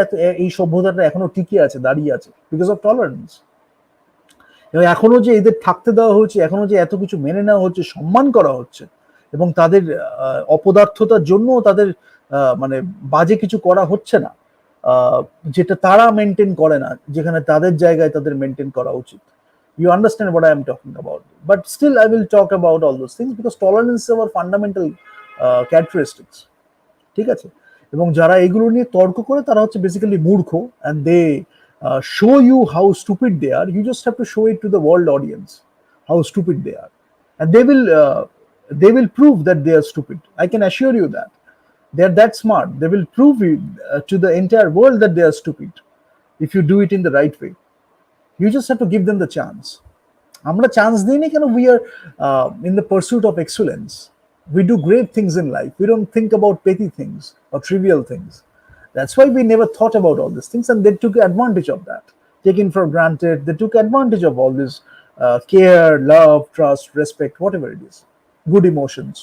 এই সভ্যতাটা এখনো টিকে আছে, দাঁড়িয়ে আছে, বিকজ অফ টলারেন্স। এবং এখনো যে এদের থাকতে দেওয়া হচ্ছে, এখনো যে এত কিছু মেনে নেওয়া হচ্ছে, সম্মান করা হচ্ছে, এবং তাদের অপদার্থতার জন্য তাদের মানে বাজে কিছু করা হচ্ছে না, যেটা তারা মেনটেন করে না, যেখানে তাদের জায়গায় তাদের মেনটেন করা উচিত। You understand what I am talking about? But still, I will talk about all those things because tolerance is our fundamental characteristics. ঠিক আছে? এবং যারা এগুলো নিয়ে তর্ক করে, তারা হচ্ছে বেসিক্যালি মূর্খ, and they show you how stupid they are. You just have to show it to the world audience. how stupid they are, and they will prove that they are stupid. I can assure you that they are that smart. They will prove you, to the entire world that they are stupid if you do it in the right way. You just have to give them the chance. আমরা chance দিই না কেন? We are in the pursuit of excellence. We do great things in life. We don't think about petty things or trivial things. That's why we never thought about all these things, and they took advantage of that. Taken for granted, they took advantage of all this care, love, trust, respect, whatever it is, good emotions,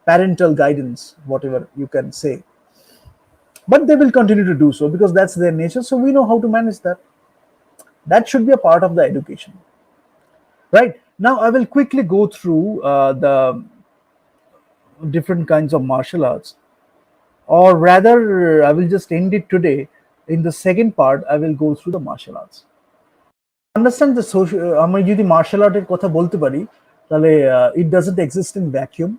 parental guidance, whatever you can say. But they will continue to do so because that's their nature. So we know how to manage that. That should be a part of the education. Right, now I will quickly go through the different kinds of martial arts, or rather I will just end it today. In the second part I will go through the martial arts. Understand the social, আমি যদি martial আর্টের কথা বলতে পারি তাহলে it doesn't exist in vacuum.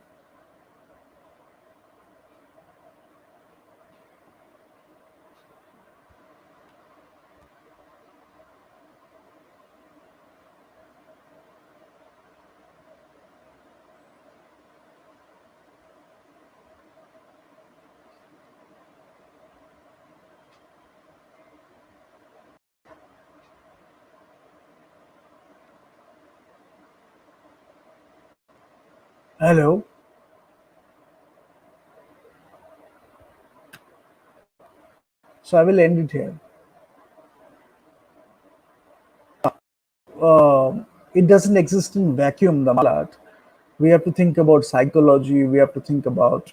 Hello. So I will end it here. It doesn't exist in vacuum, the martial art. We have to think about psychology. We have to think about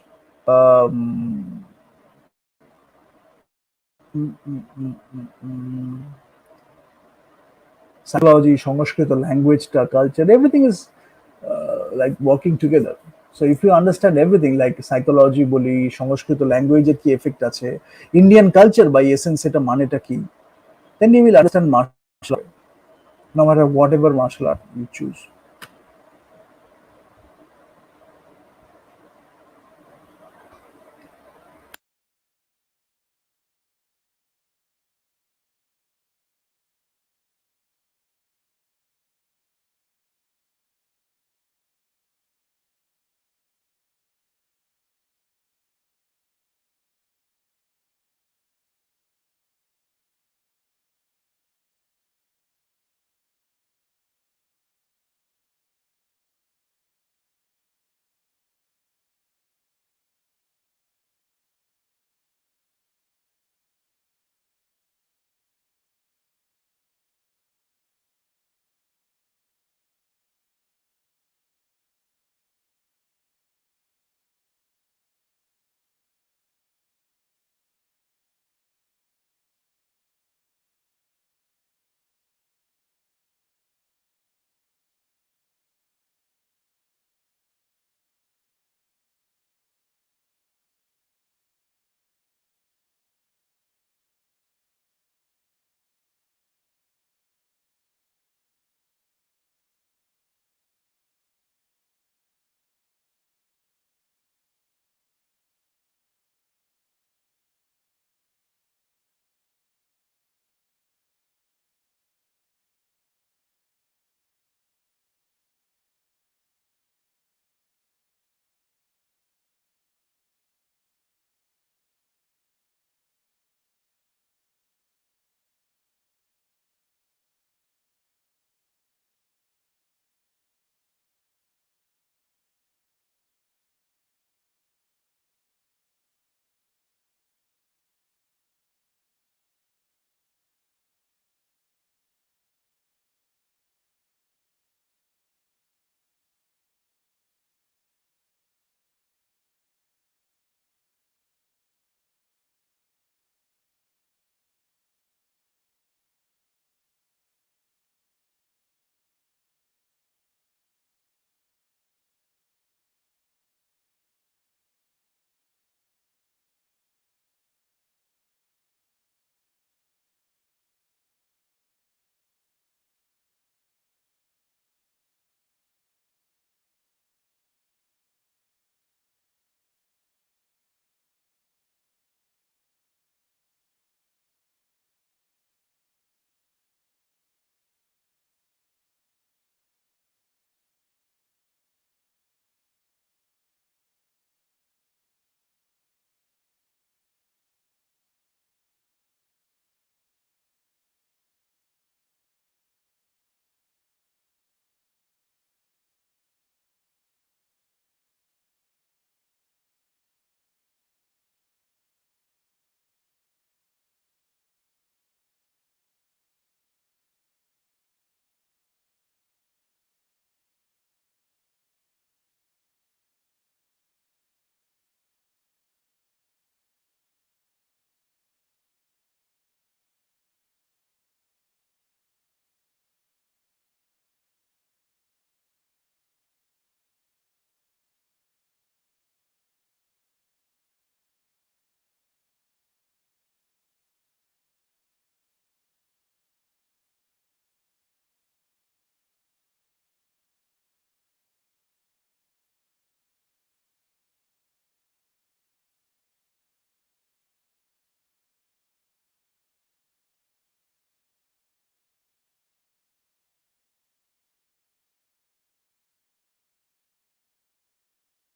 psychology, Sanskrit language, culture, everything is like working together. So if you understand everything, like psychology বলি, সংস্কৃত language এর কি effect আছে, Indian culture by essence এটা মানেটা কি, then you will understand martial art, no matter whatever martial art you choose.